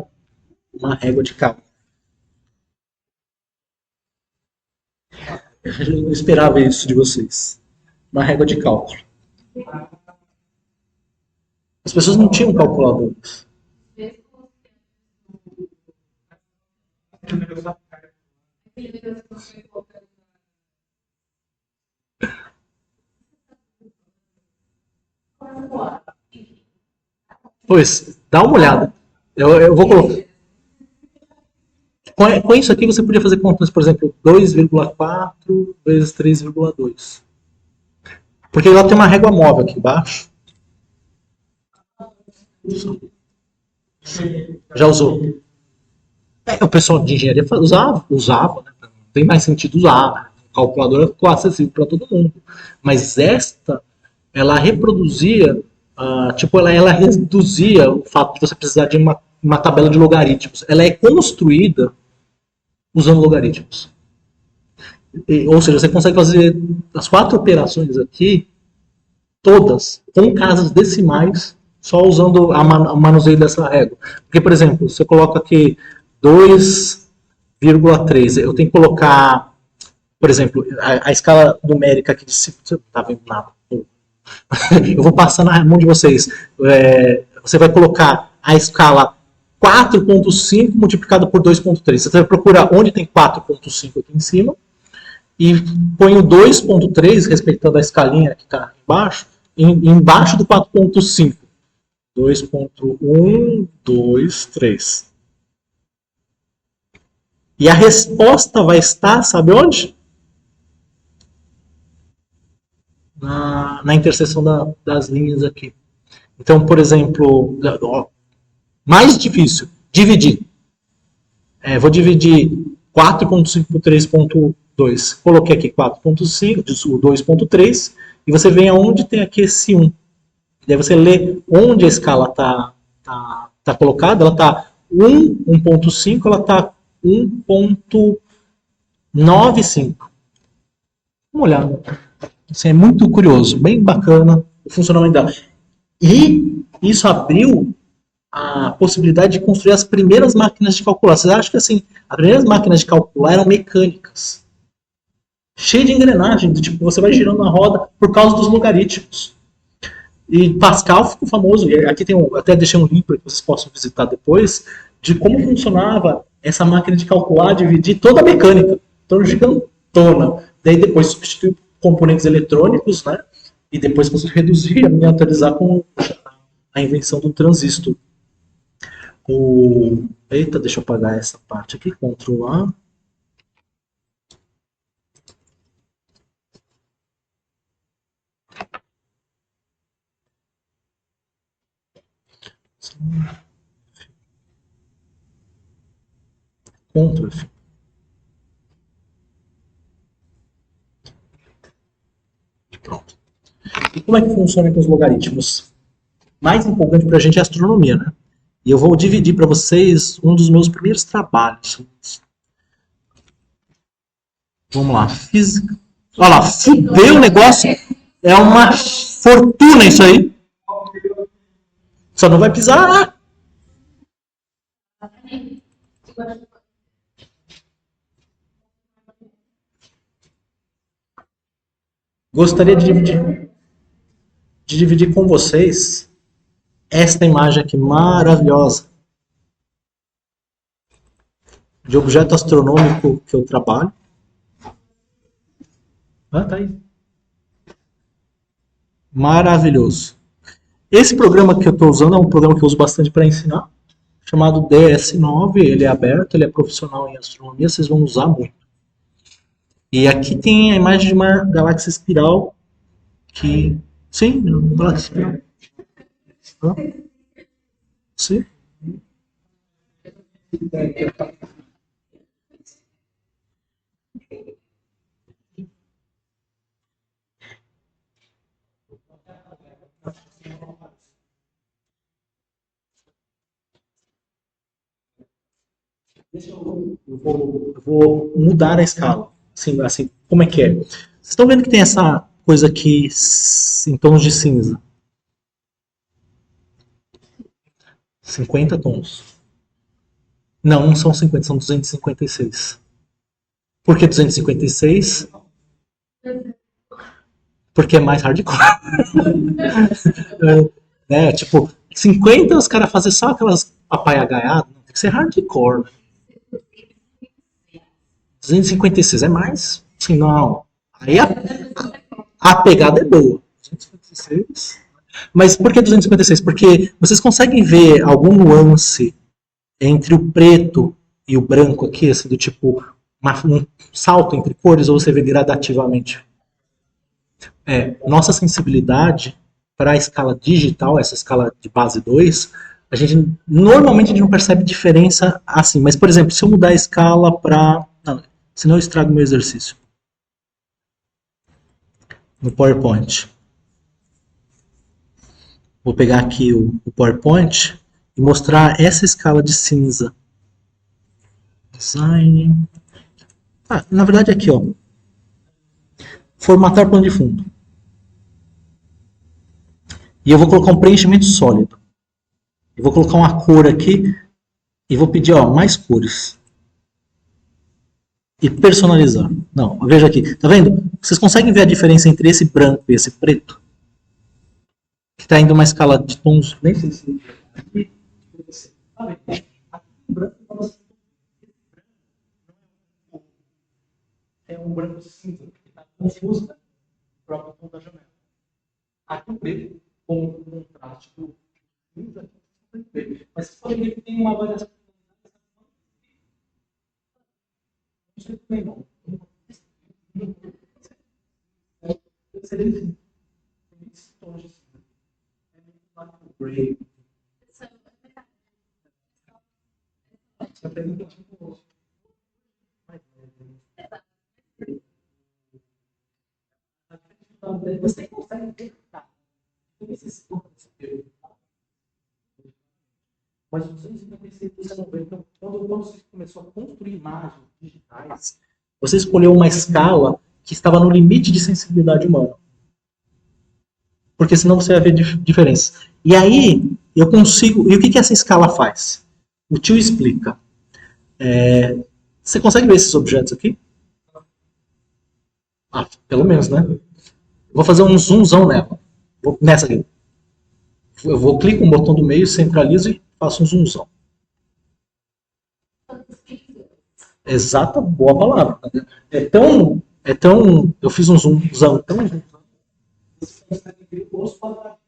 uma régua de cálculo. Eu não esperava isso de vocês. Uma régua de cálculo. As pessoas não tinham calculadores. Pois, dá uma olhada. Eu vou colocar. Com isso aqui você podia fazer contas, por exemplo, 2,4 vezes 3,2. Porque ela tem uma régua móvel aqui embaixo. Já usou? O pessoal de engenharia usava, né? Não tem mais sentido usar. Né? Calculadora ficou acessível para todo mundo. Mas esta, ela reproduzia, ela reduzia o fato de você precisar de uma tabela de logaritmos. Ela é construída usando logaritmos. Ou seja, você consegue fazer as 4 operações aqui, todas, com casas decimais, só usando o manuseio dessa régua. Porque, por exemplo, você coloca aqui 2,3, eu tenho que colocar, por exemplo, a escala numérica aqui de... Você não está vendo nada. Eu vou passar na mão de vocês. Você vai colocar a escala 4.5 multiplicado por 2.3. Você vai procurar onde tem 4.5 aqui em cima e põe o 2.3, respeitando a escalinha que está embaixo, embaixo do 4.5. 2.1, 2, 3. E a resposta vai estar, sabe onde? Na interseção das linhas aqui. Então, por exemplo, mais difícil, dividir. Vou dividir 4.5 por 3.2. Coloquei aqui 4.5, 2.3, e você vem aonde tem aqui esse 1. E daí você lê onde a escala está colocada, ela está 1.5, ela está 1.95. Vamos olhar. Assim, é muito curioso, bem bacana o funcionamento dela. E isso abriu a possibilidade de construir as primeiras máquinas de calcular. Vocês acham que assim, as primeiras máquinas de calcular eram mecânicas, cheias de engrenagem, do tipo, você vai girando na roda por causa dos logaritmos. E Pascal ficou famoso, e aqui tem até deixei um link para que vocês possam visitar depois, de como funcionava essa máquina de calcular, dividir toda a mecânica. Então, gigantona. Daí depois substituiu componentes eletrônicos, né? E depois conseguiu reduzir, miniaturizar com a invenção do transistor. Eita, deixa eu apagar essa parte aqui, Ctrl A. Ctrl F. Pronto. E como é que funciona com os logaritmos? Mais empolgante para a gente é a astronomia, né? E eu vou dividir para vocês um dos meus primeiros trabalhos. Vamos lá, física. Olha lá, fudeu o negócio. É uma fortuna isso aí. Só não vai pisar. Gostaria de dividir com vocês esta imagem aqui maravilhosa de objeto astronômico que eu trabalho. Ah, tá aí. Maravilhoso. Esse programa que eu estou usando é um programa que eu uso bastante para ensinar, chamado DS9. Ele é aberto, ele é profissional em astronomia, vocês vão usar muito. E aqui tem a imagem de uma galáxia espiral que... Sim, uma galáxia espiral. Ah, sim. Eu vou mudar a escala. Assim, como é que é? Vocês estão vendo que tem essa coisa aqui em tons de cinza? 50 tons. Não, não são 50, são 256. Por que 256? Porque é mais hardcore. Tipo, 50 os caras fazem só aquelas papaiagaiadas. Tem que ser hardcore. 256 é mais? Sim, não. Aí a pegada é boa. 256. Mas por que 256? Porque vocês conseguem ver algum nuance entre o preto e o branco aqui, assim, do tipo um salto entre cores, ou você vê gradativamente? Nossa sensibilidade para a escala digital, essa escala de base 2, normalmente a gente não percebe diferença assim. Mas, por exemplo, se eu mudar a escala para... Senão eu estrago meu exercício. No PowerPoint. Vou pegar aqui o PowerPoint e mostrar essa escala de cinza. Design. Na verdade aqui, ó. Formatar plano de fundo. E eu vou colocar um preenchimento sólido. Eu vou colocar uma cor aqui e vou pedir, ó, mais cores. E personalizar. Não, veja aqui. Tá vendo? Vocês conseguem ver a diferença entre esse branco e esse preto? Que está indo uma escala de tons... Nem sei se... Aqui, tá vendo? Aqui o branco é um branco cinza, que está confuso com o próprio tom da janela. Aqui o preto, com o contraste do cinza, mas vocês podem ver que tem uma variação. Não sei também não. Seria tem esses tons de cinza. É muito gray. Essa pergunta é tipo... Você consegue detectar. Mas os 256 você não vê. Então, quando você começou a construir imagens digitais, você escolheu uma escala que estava no limite de sensibilidade humana. Porque senão você vai ver diferença. E aí, eu consigo... E o que essa escala faz? O tio explica. Você consegue ver esses objetos aqui? Pelo menos, né? Vou fazer um zoomzão nela. Nessa aqui. Eu vou clicar no botão do meio, centralizo e faço um zoomzão. Exata, boa palavra. Eu fiz um zoomzão tão... Você consegue ver os quadradinhos.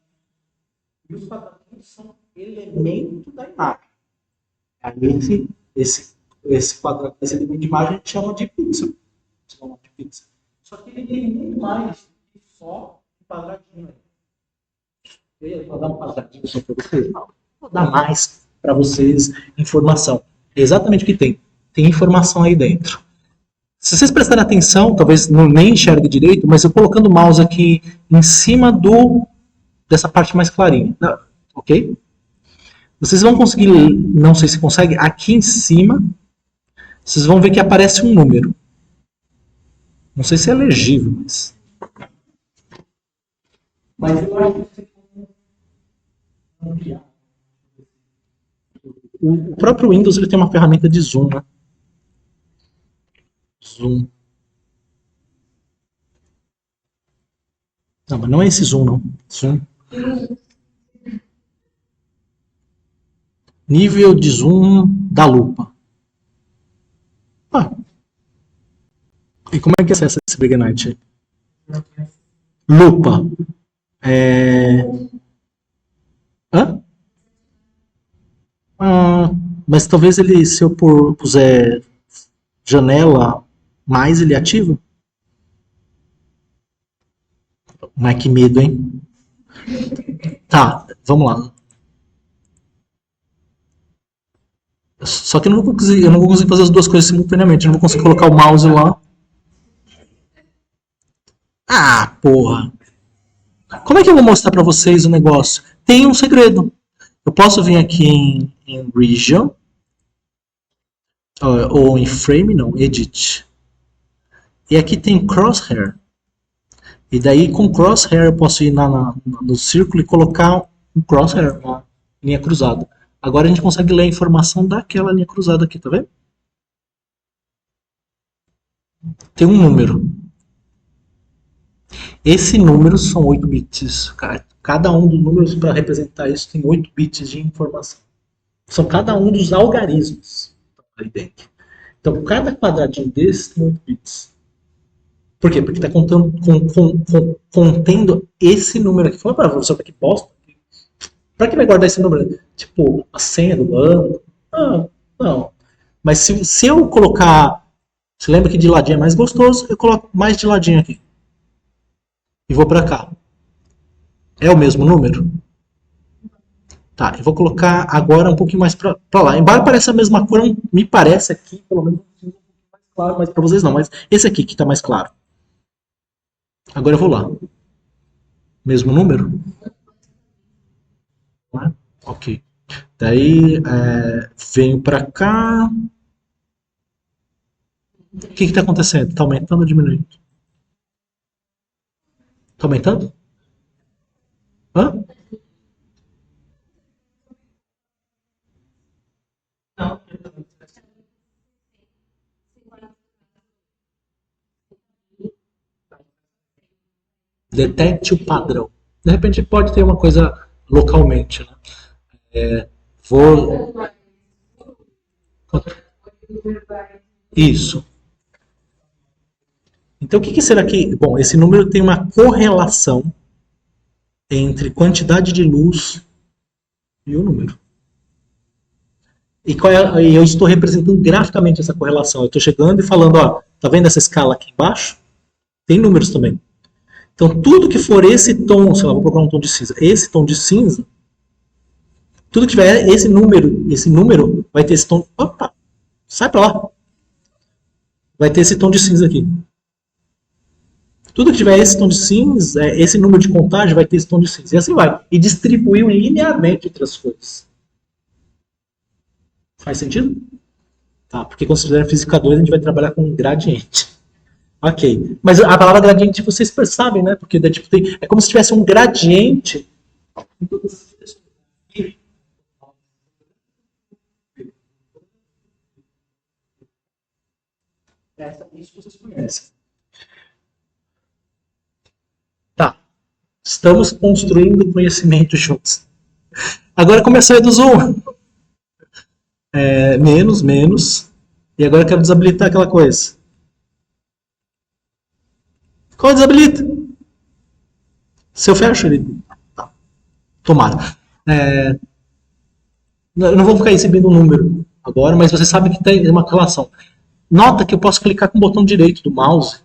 E os quadradinhos são elemento da imagem. Aí esse quadrado, esse elemento de imagem a gente chama de pixel. Só que ele tem muito mais do que só um quadradinho. Eu vou dar um quadradinho só para vocês? Não, vou dar mais para vocês informação. É exatamente o que tem. Tem informação aí dentro. Se vocês prestarem atenção, talvez não nem enxergue direito, mas eu colocando o mouse aqui em cima dessa parte mais clarinha. Ok? Vocês vão conseguir, não sei se consegue, aqui em cima, vocês vão ver que aparece um número. Não sei se é legível, mas... Mas eu acho que o próprio Windows ele tem uma ferramenta de zoom, né? Zoom. Não, mas não é esse zoom, não. Zoom. Nível de zoom da lupa. Ah, e como é que acessa esse Big Night aí? Lupa. É... Hã? Ah, mas talvez ele, se eu puser janela mais, ele ativa? Mas que medo, hein? Tá, vamos lá. Só que eu não vou conseguir fazer as duas coisas simultaneamente. Eu não vou conseguir colocar o mouse lá. Ah, porra. Como é que eu vou mostrar pra vocês o negócio? Tem um segredo. Eu posso vir aqui em Region, ou em Frame, não, Edit. E aqui tem Crosshair. E daí com Crosshair eu posso ir no círculo e colocar um Crosshair, uma linha cruzada. Agora a gente consegue ler a informação daquela linha cruzada aqui, tá vendo? Tem um número. Esse número são 8 bits. Cada um dos números para representar isso tem 8 bits de informação. São cada um dos algarismos aí dentro. Então, cada quadradinho desse tem 8 bits. Por quê? Porque está contendo esse número aqui. Fala para você, que bosta. Para que vai guardar esse número? Tipo, a senha do banco? Ah, não. Mas se eu colocar. Você lembra que de ladinho é mais gostoso? Eu coloco mais de ladinho aqui. E vou para cá. É o mesmo número? Tá, eu vou colocar agora um pouquinho mais para lá. Embora pareça a mesma cor, me parece aqui, pelo menos, um pouquinho mais claro, mas para vocês não. Mas esse aqui que está mais claro. Agora eu vou lá. Mesmo número? Né? Ok. Daí venho para cá. O que está acontecendo? Está aumentando ou diminuindo? Está aumentando? Hã? Detecte o padrão. De repente pode ter uma coisa localmente. Né? Vou. Isso. Então o que será que. Bom, esse número tem uma correlação entre quantidade de luz e o número. E eu estou representando graficamente essa correlação. Eu estou chegando e falando, ó, tá vendo essa escala aqui embaixo? Tem números também. Então tudo que for esse tom, sei lá, vou procurar um tom de cinza, esse tom de cinza, tudo que tiver esse número vai ter esse tom. Opa, sai pra lá. Vai ter esse tom de cinza aqui. Tudo que tiver esse tom de cinza, esse número de contagem vai ter esse tom de cinza. E assim vai. E distribuiu linearmente entre as cores. Faz sentido? Tá, porque considerando física 2 a gente vai trabalhar com gradiente. Ok. Mas a palavra gradiente vocês percebem, né? Porque tipo, é como se tivesse um gradiente. Isso vocês conhecem. Tá. Estamos construindo conhecimento juntos. Agora começou a do Zoom. Menos, menos. E agora eu quero desabilitar aquela coisa. Qual desabilita? Se eu fecho ele. Tá. Tomara. É, eu não vou ficar exibindo o número agora, mas você sabe que tem uma relação. Nota que eu posso clicar com o botão direito do mouse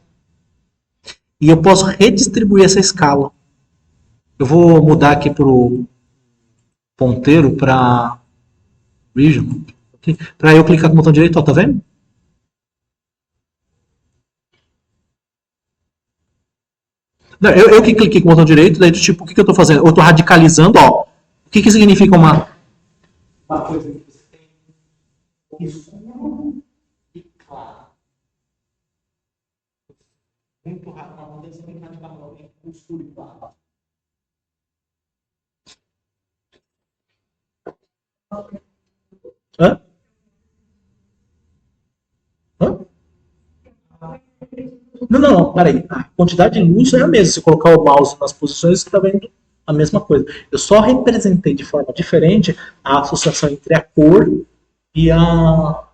e eu posso redistribuir essa escala. Eu vou mudar aqui para o ponteiro para region. Okay? Para eu clicar com o botão direito, ó, tá vendo? Não, eu que cliquei com o botão direito, daí tipo, o que eu estou fazendo? Eu estou radicalizando, ó. O que significa uma coisa que você tem escuro e claro. Muito rápido, uma mudança muito radical entre escuro e claro. Hã? Hã? Não, peraí. A quantidade de luz é a mesma. Se colocar o mouse nas posições, você está vendo a mesma coisa. Eu só representei de forma diferente a associação entre a cor e a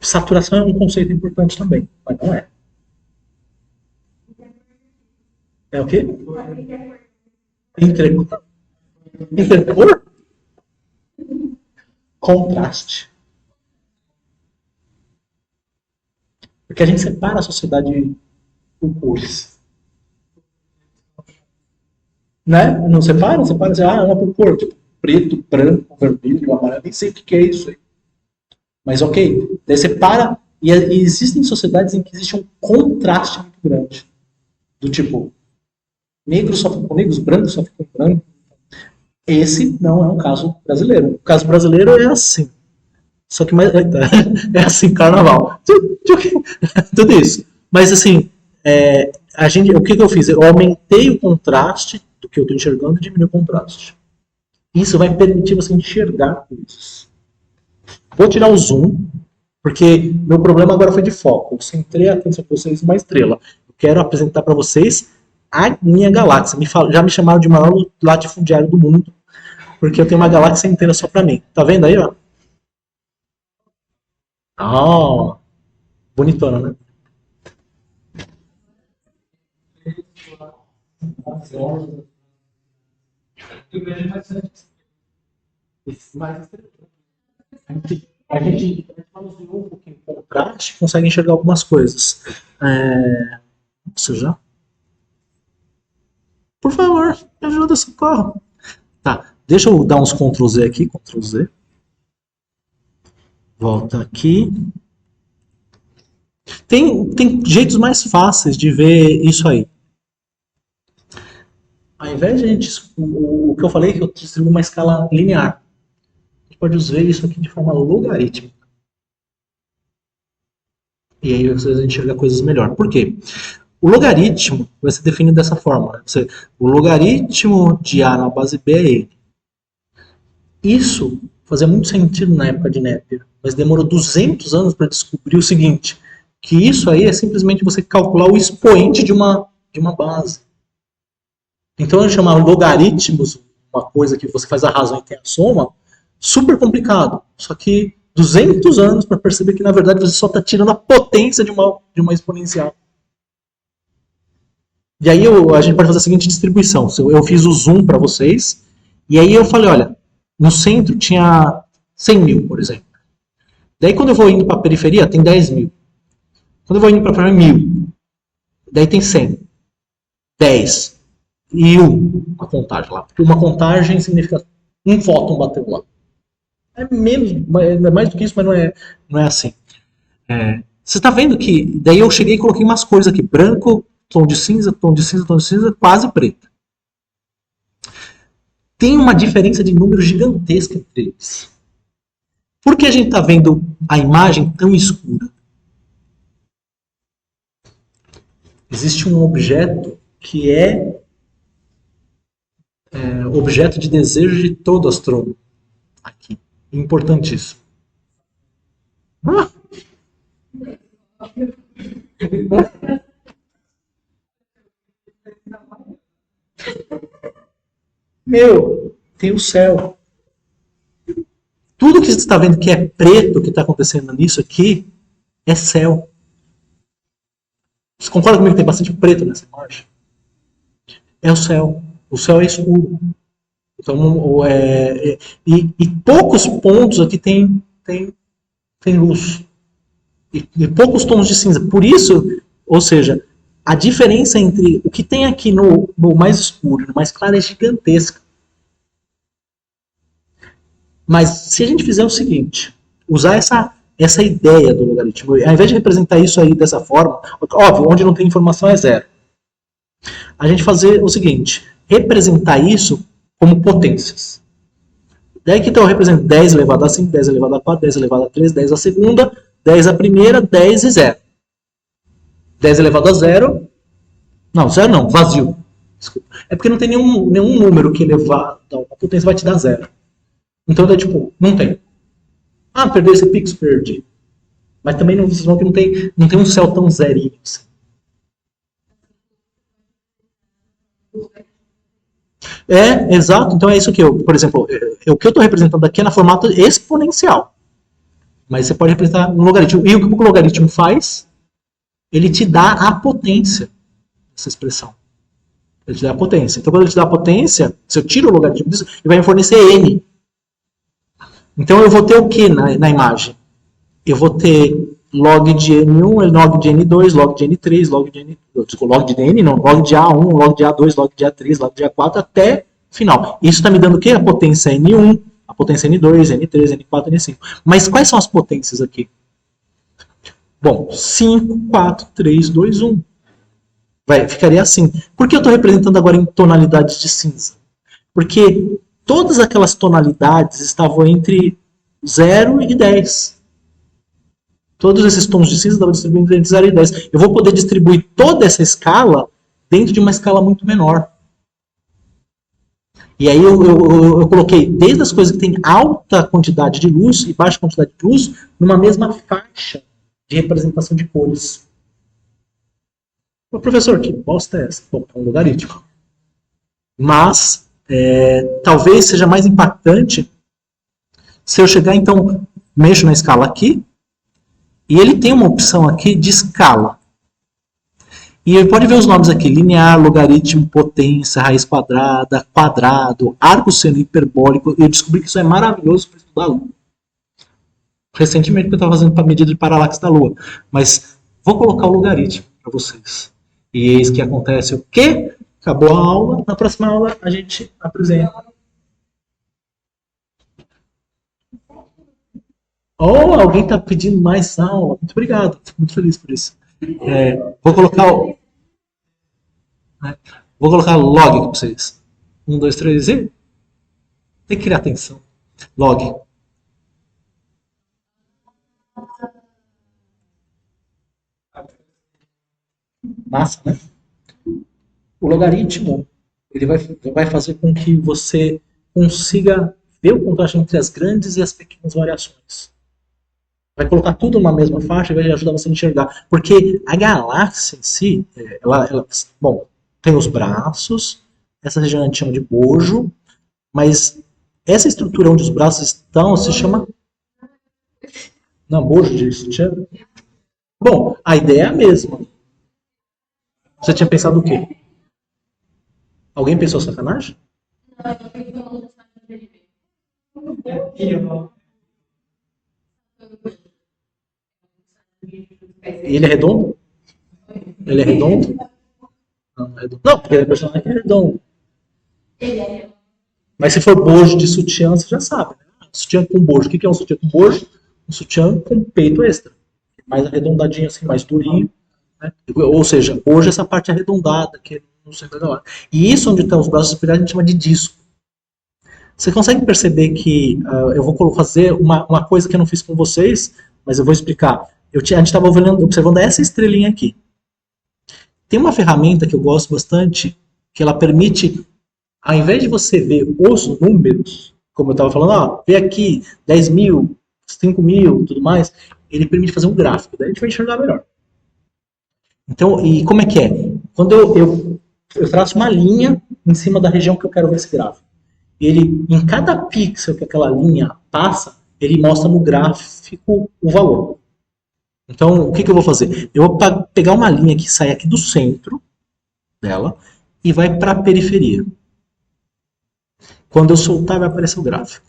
saturação. É um conceito importante também, mas não é. É o quê? Intercor? Intercor? Contraste. Porque a gente separa a sociedade por cores. Né? Não separa? Separa assim, uma por cor. Tipo, preto, branco, vermelho, amarelo. Nem sei o que é isso aí. Mas ok. Daí separa. E existem sociedades em que existe um contraste muito grande. Do tipo, negros só ficam com negros, brancos só ficam com brancos. Esse não é um caso brasileiro. O caso brasileiro é assim. Só que mais, é assim, carnaval. Tudo isso. Mas assim, o que eu fiz? Eu aumentei o contraste do que eu estou enxergando e diminui o contraste. Isso vai permitir você enxergar coisas. Vou tirar o zoom, porque meu problema agora foi de foco. Eu centrei a atenção de vocês numa estrela. Eu quero apresentar para vocês a minha galáxia. Já me chamaram de maior latifundiário do mundo, porque eu tenho uma galáxia inteira só para mim. Tá vendo aí, ó? Ah, bonitona, né? A gente manuseou um pouquinho o contraste, consegue enxergar algumas coisas. Você já? Por favor, me ajuda, socorro. Tá, deixa eu dar uns Ctrl Z aqui, Ctrl Z. Volta aqui. Tem jeitos mais fáceis de ver isso aí. Ao invés de a gente. O que eu falei é que eu distribuo uma escala linear. A gente pode ver isso aqui de forma logarítmica. E aí vocês vão enxergar coisas melhor. Por quê? O logaritmo vai ser definido dessa forma. O logaritmo de A na base B é N. Isso fazia muito sentido na época de Napier, mas demorou 200 anos para descobrir o seguinte, que isso aí é simplesmente você calcular o expoente de uma base. Então eu chamava logaritmos, uma coisa que você faz a razão e tem a soma, super complicado. Só que 200 anos para perceber que na verdade você só está tirando a potência de uma exponencial. E aí a gente pode fazer a seguinte distribuição. Eu fiz o zoom para vocês, e aí eu falei, olha, no centro tinha 100 mil, por exemplo. Daí quando eu vou indo para a periferia, tem 10 mil. Quando eu vou indo para a periferia, 1000. Daí tem 100. 10. E 1, uma contagem lá. Porque uma contagem significa um fóton bateu lá. É menos, é mais do que isso, mas não é assim. Você está vendo que, daí eu cheguei e coloquei umas cores aqui, branco, tom de cinza, tom de cinza, tom de cinza, quase preto. Tem uma diferença de número gigantesca entre eles. Por que a gente está vendo a imagem tão escura? Existe um objeto que é objeto de desejo de todo astrônomo. Aqui. Importantíssimo. Ah! Meu, tem o céu. Tudo que você está vendo que é preto, que está acontecendo nisso aqui, é céu. Você concorda comigo que tem bastante preto nessa imagem? É o céu. O céu é escuro. Então, e poucos pontos aqui tem luz. E poucos tons de cinza. Por isso, ou seja, a diferença entre o que tem aqui no mais escuro e no mais claro é gigantesca. Mas se a gente fizer o seguinte, usar essa ideia do logaritmo, ao invés de representar isso aí dessa forma, óbvio, onde não tem informação é zero. A gente fazer o seguinte, representar isso como potências. Daí que então eu represento 10 elevado a 5, 10 elevado a 4, 10 elevado a 3, 10 a segunda, 10 a primeira, 10 e 0. 10 elevado a 0. Não, 0 não, vazio. Desculpa. É porque não tem nenhum número que elevar. Então, a potência vai te dar 0. Então é tipo, não tem. Ah, perdi esse pix, perdi. Mas também não, vocês vão que não tem um céu tão zerinho assim. Exato. Então é isso que por exemplo, o que eu estou representando aqui é na formato exponencial. Mas você pode representar no logaritmo. E o que o logaritmo faz? Ele te dá a potência dessa expressão. Ele te dá a potência. Então, quando ele te dá a potência, se eu tiro o logaritmo disso, ele vai me fornecer n. Então, eu vou ter o que na imagem? Eu vou ter log de n1, log de n2, log de n3, log de n... Desculpa, log de n, não. Log de a1, log de a2, log de a3, log de a4, até o final. Isso está me dando o quê? A potência n1, a potência n2, n3, n4, n5. Mas quais são as potências aqui? Bom, 5, 4, 3, 2, 1. Ficaria assim. Por que eu estou representando agora em tonalidades de cinza? Porque todas aquelas tonalidades estavam entre 0 e 10. Todos esses tons de cinza estavam distribuindo entre 0 e 10. Eu vou poder distribuir toda essa escala dentro de uma escala muito menor. E aí eu coloquei desde as coisas que têm alta quantidade de luz e baixa quantidade de luz numa mesma faixa de representação de cores. Ô, professor, que bosta é essa? Bom, é um logaritmo. Mas talvez seja mais impactante se eu chegar, então, mexo na escala aqui, e ele tem uma opção aqui de escala. E ele pode ver os nomes aqui: linear, logaritmo, potência, raiz quadrada, quadrado, arco seno hiperbólico. Eu descobri que isso é maravilhoso para estudar a Lua. Recentemente, eu estava fazendo para medida de paralaxe da Lua. Mas vou colocar o logaritmo para vocês. E eis que acontece o quê? Acabou a aula. Na próxima aula a gente apresenta. Oh, alguém está pedindo mais aula. Muito obrigado. Fico muito feliz por isso. Vou colocar log aqui para vocês. 1, 2, 3 e... Tem que criar atenção. Log. Massa, né? O logaritmo ele vai fazer com que você consiga ver o contraste entre as grandes e as pequenas variações. Vai colocar tudo numa mesma faixa e vai ajudar você a enxergar. Porque a galáxia em si, bom, tem os braços, essa região a gente chama de bojo, mas essa estrutura onde os braços estão se chama... Não, bojo de sutiã. Bom, a ideia é a mesma. Você tinha pensado o quê? Alguém pensou sacanagem? Ele é redondo? Ele é redondo? Não, porque ele é personagem que é redondo. Mas se for bojo de sutiã, você já sabe. Né? Sutiã com bojo. O que é um sutiã com bojo? Um sutiã com peito extra. Mais arredondadinho, assim, mais durinho. Né? Ou seja, hoje essa parte arredondada, que é no centro da galáxia. E isso onde estão os braços espelhados a gente chama de disco. Você consegue perceber que eu vou fazer uma coisa que eu não fiz com vocês, mas eu vou explicar. A gente estava observando essa estrelinha aqui. Tem uma ferramenta que eu gosto bastante, que ela permite, ao invés de você ver os números, como eu estava falando, vê aqui 10 mil, 5 mil, tudo mais, ele permite fazer um gráfico, daí a gente vai enxergar melhor. Então, e como é que é? Quando eu traço uma linha em cima da região que eu quero ver esse gráfico. Ele, em cada pixel que aquela linha passa, ele mostra no gráfico o valor. Então, o que eu vou fazer? Eu vou pegar uma linha que sai aqui do centro dela e vai para a periferia. Quando eu soltar, vai aparecer o gráfico.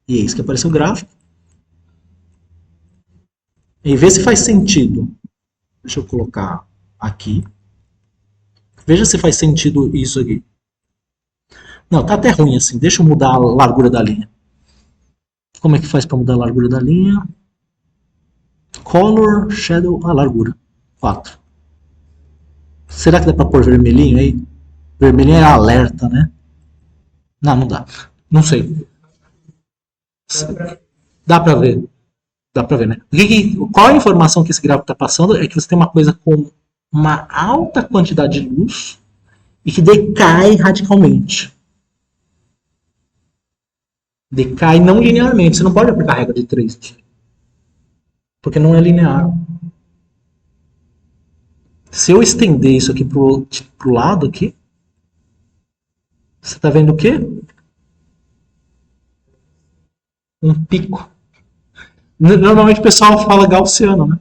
E é isso que apareceu o gráfico. E vê se faz sentido. Deixa eu colocar aqui. Veja se faz sentido isso aqui. Não, tá até ruim assim. Deixa eu mudar a largura da linha. Como é que faz para mudar a largura da linha? Color, Shadow, a largura. 4. Será que dá para pôr vermelhinho aí? Vermelhinho é alerta, né? Não, não dá. Não sei. Dá para ver. Dá para ver, né? Qual a informação que esse gráfico está passando? É que você tem uma coisa com uma alta quantidade de luz e que decai radicalmente. Decai não linearmente. Você não pode aplicar a regra de 3. Porque não é linear. Se eu estender isso aqui pro lado aqui, você está vendo o quê? Um pico. Normalmente o pessoal fala gaussiano, né?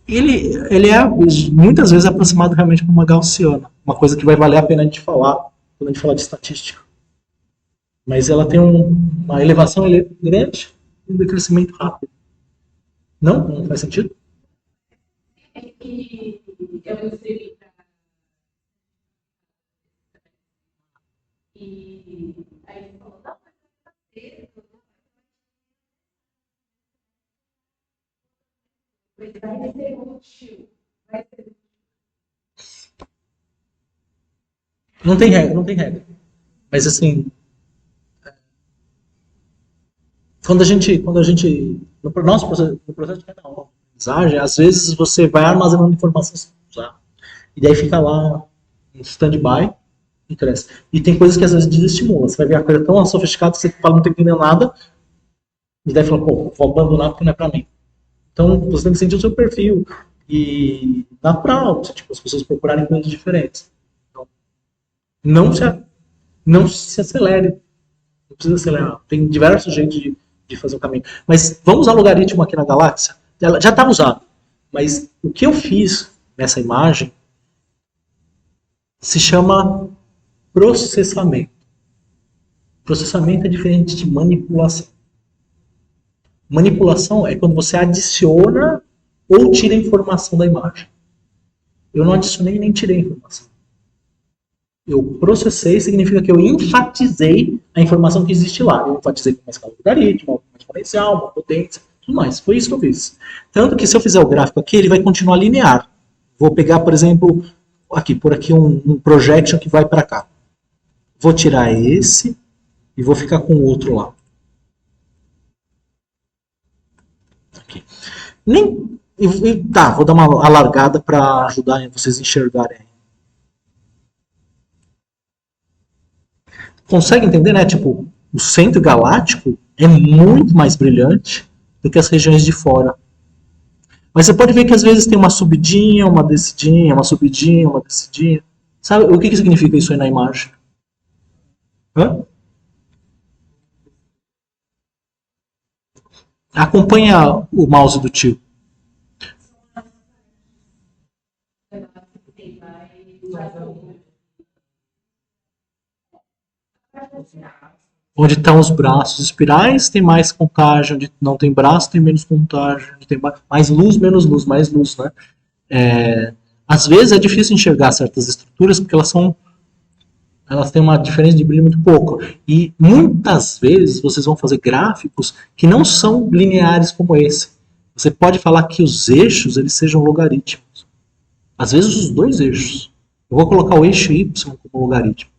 Ele é muitas vezes aproximado realmente com uma gaussiana. Uma coisa que vai valer a pena a gente falar quando a gente falar de estatística. Mas ela tem uma elevação grande e um decrescimento rápido. Não? Não faz sentido? É que eu escrevi para. E aí ele falou, não, mas vai ter. Vai ser útil. Vai ser. Não tem regra, não tem regra. Mas assim, quando a gente no nosso processo, no processo de aprendizagem, às vezes você vai armazenando informações usar. E daí fica lá em stand-by e cresce. E tem coisas que às vezes desestimula. Você vai ver a coisa tão sofisticada que você fala, não tá entendendo nada, e daí fala, pô, vou abandonar porque não é pra mim. Então você tem que sentir o seu perfil. E natural, tipo, as pessoas procurarem coisas diferentes. Então, não se acelere. Não precisa acelerar. Tem diversos jeitos de fazer o caminho. Mas vamos usar logaritmo aqui na galáxia? Ela já estava usado. Mas o que eu fiz nessa imagem se chama processamento. Processamento é diferente de manipulação. Manipulação é quando você adiciona ou tira informação da imagem. Eu não adicionei nem tirei informação. Eu processei significa que eu enfatizei a informação que existe lá. Eu enfatizei com uma escala logarítmica, uma exponencial, uma potência, tudo mais. Foi isso que eu fiz. Tanto que se eu fizer o gráfico aqui, ele vai continuar linear. Vou pegar, por exemplo, por aqui um projection que vai para cá. Vou tirar esse e vou ficar com o outro lá. Aqui. Tá, vou dar uma alargada para ajudar vocês a enxergarem. Consegue entender, né? Tipo, o centro galáctico é muito mais brilhante do que as regiões de fora. Mas você pode ver que às vezes tem uma subidinha, uma descidinha, uma subidinha, uma descidinha. Sabe o que significa isso aí na imagem? Hã? Acompanha o mouse do tio. Onde estão os braços espirais, tem mais contagem. Onde não tem braço, tem menos contagem. Onde tem mais luz, menos luz, mais luz, né? Às vezes é difícil enxergar certas estruturas porque elas têm uma diferença de brilho muito pouco. E muitas vezes vocês vão fazer gráficos que não são lineares como esse. Você pode falar que os eixos eles sejam logarítmicos. Às vezes os dois eixos. Eu vou colocar o eixo Y como logaritmo.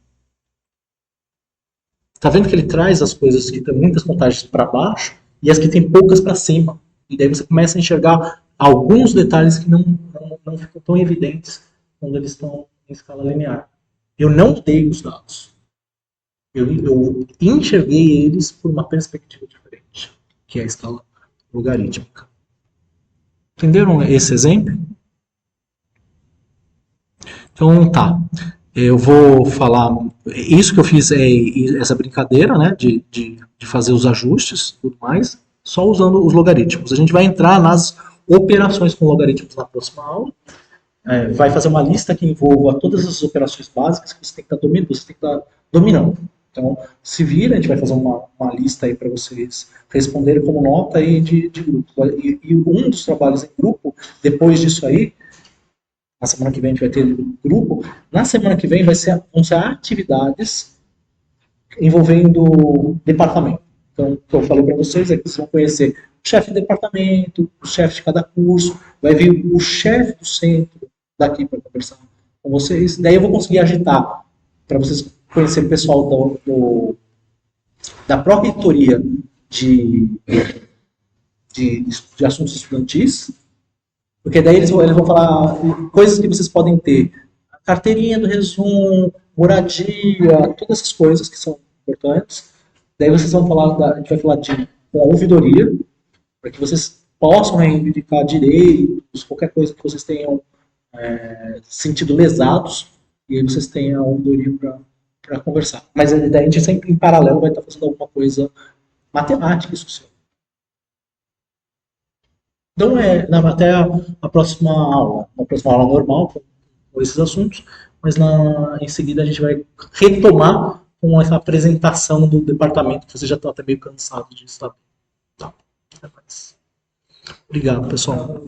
Tá vendo que ele traz as coisas que tem muitas contagens para baixo e as que tem poucas para cima. E daí você começa a enxergar alguns detalhes que não ficam tão evidentes quando eles estão em escala linear. Eu não dei os dados. Eu enxerguei eles por uma perspectiva diferente, que é a escala logarítmica. Entenderam esse exemplo? Então tá. Eu vou falar. Isso que eu fiz é essa brincadeira, né? De fazer os ajustes e tudo mais, só usando os logaritmos. A gente vai entrar nas operações com logaritmos na próxima aula. Vai fazer uma lista que envolva todas as operações básicas que você tem que estar dominando. Então, se vira, a gente vai fazer uma lista aí para vocês responderem como nota aí de grupo. E um dos trabalhos em grupo, depois disso aí, na semana que vem a gente vai ter grupo, na semana que vem vão ser atividades envolvendo departamento. Então, o que eu falei para vocês é que vocês vão conhecer o chefe de departamento, o chefe de cada curso, vai vir o chefe do centro daqui para conversar com vocês. Daí eu vou conseguir agitar para vocês conhecerem o pessoal da própria editoria de assuntos estudantis, porque daí eles vão falar coisas que vocês podem ter. A carteirinha do resumo, moradia, todas essas coisas que são importantes. Daí vocês vão falar, a gente vai falar com a ouvidoria, para que vocês possam reivindicar direitos, qualquer coisa que vocês tenham sentido lesados, e aí vocês tenham a ouvidoria para conversar. Mas a gente sempre, em paralelo, vai estar fazendo alguma coisa matemática e social. Então, até a próxima aula, uma próxima aula normal, com esses assuntos, mas em seguida a gente vai retomar com essa apresentação do departamento, que você já está até meio cansado de estar. Tá. Até mais. Obrigado, pessoal.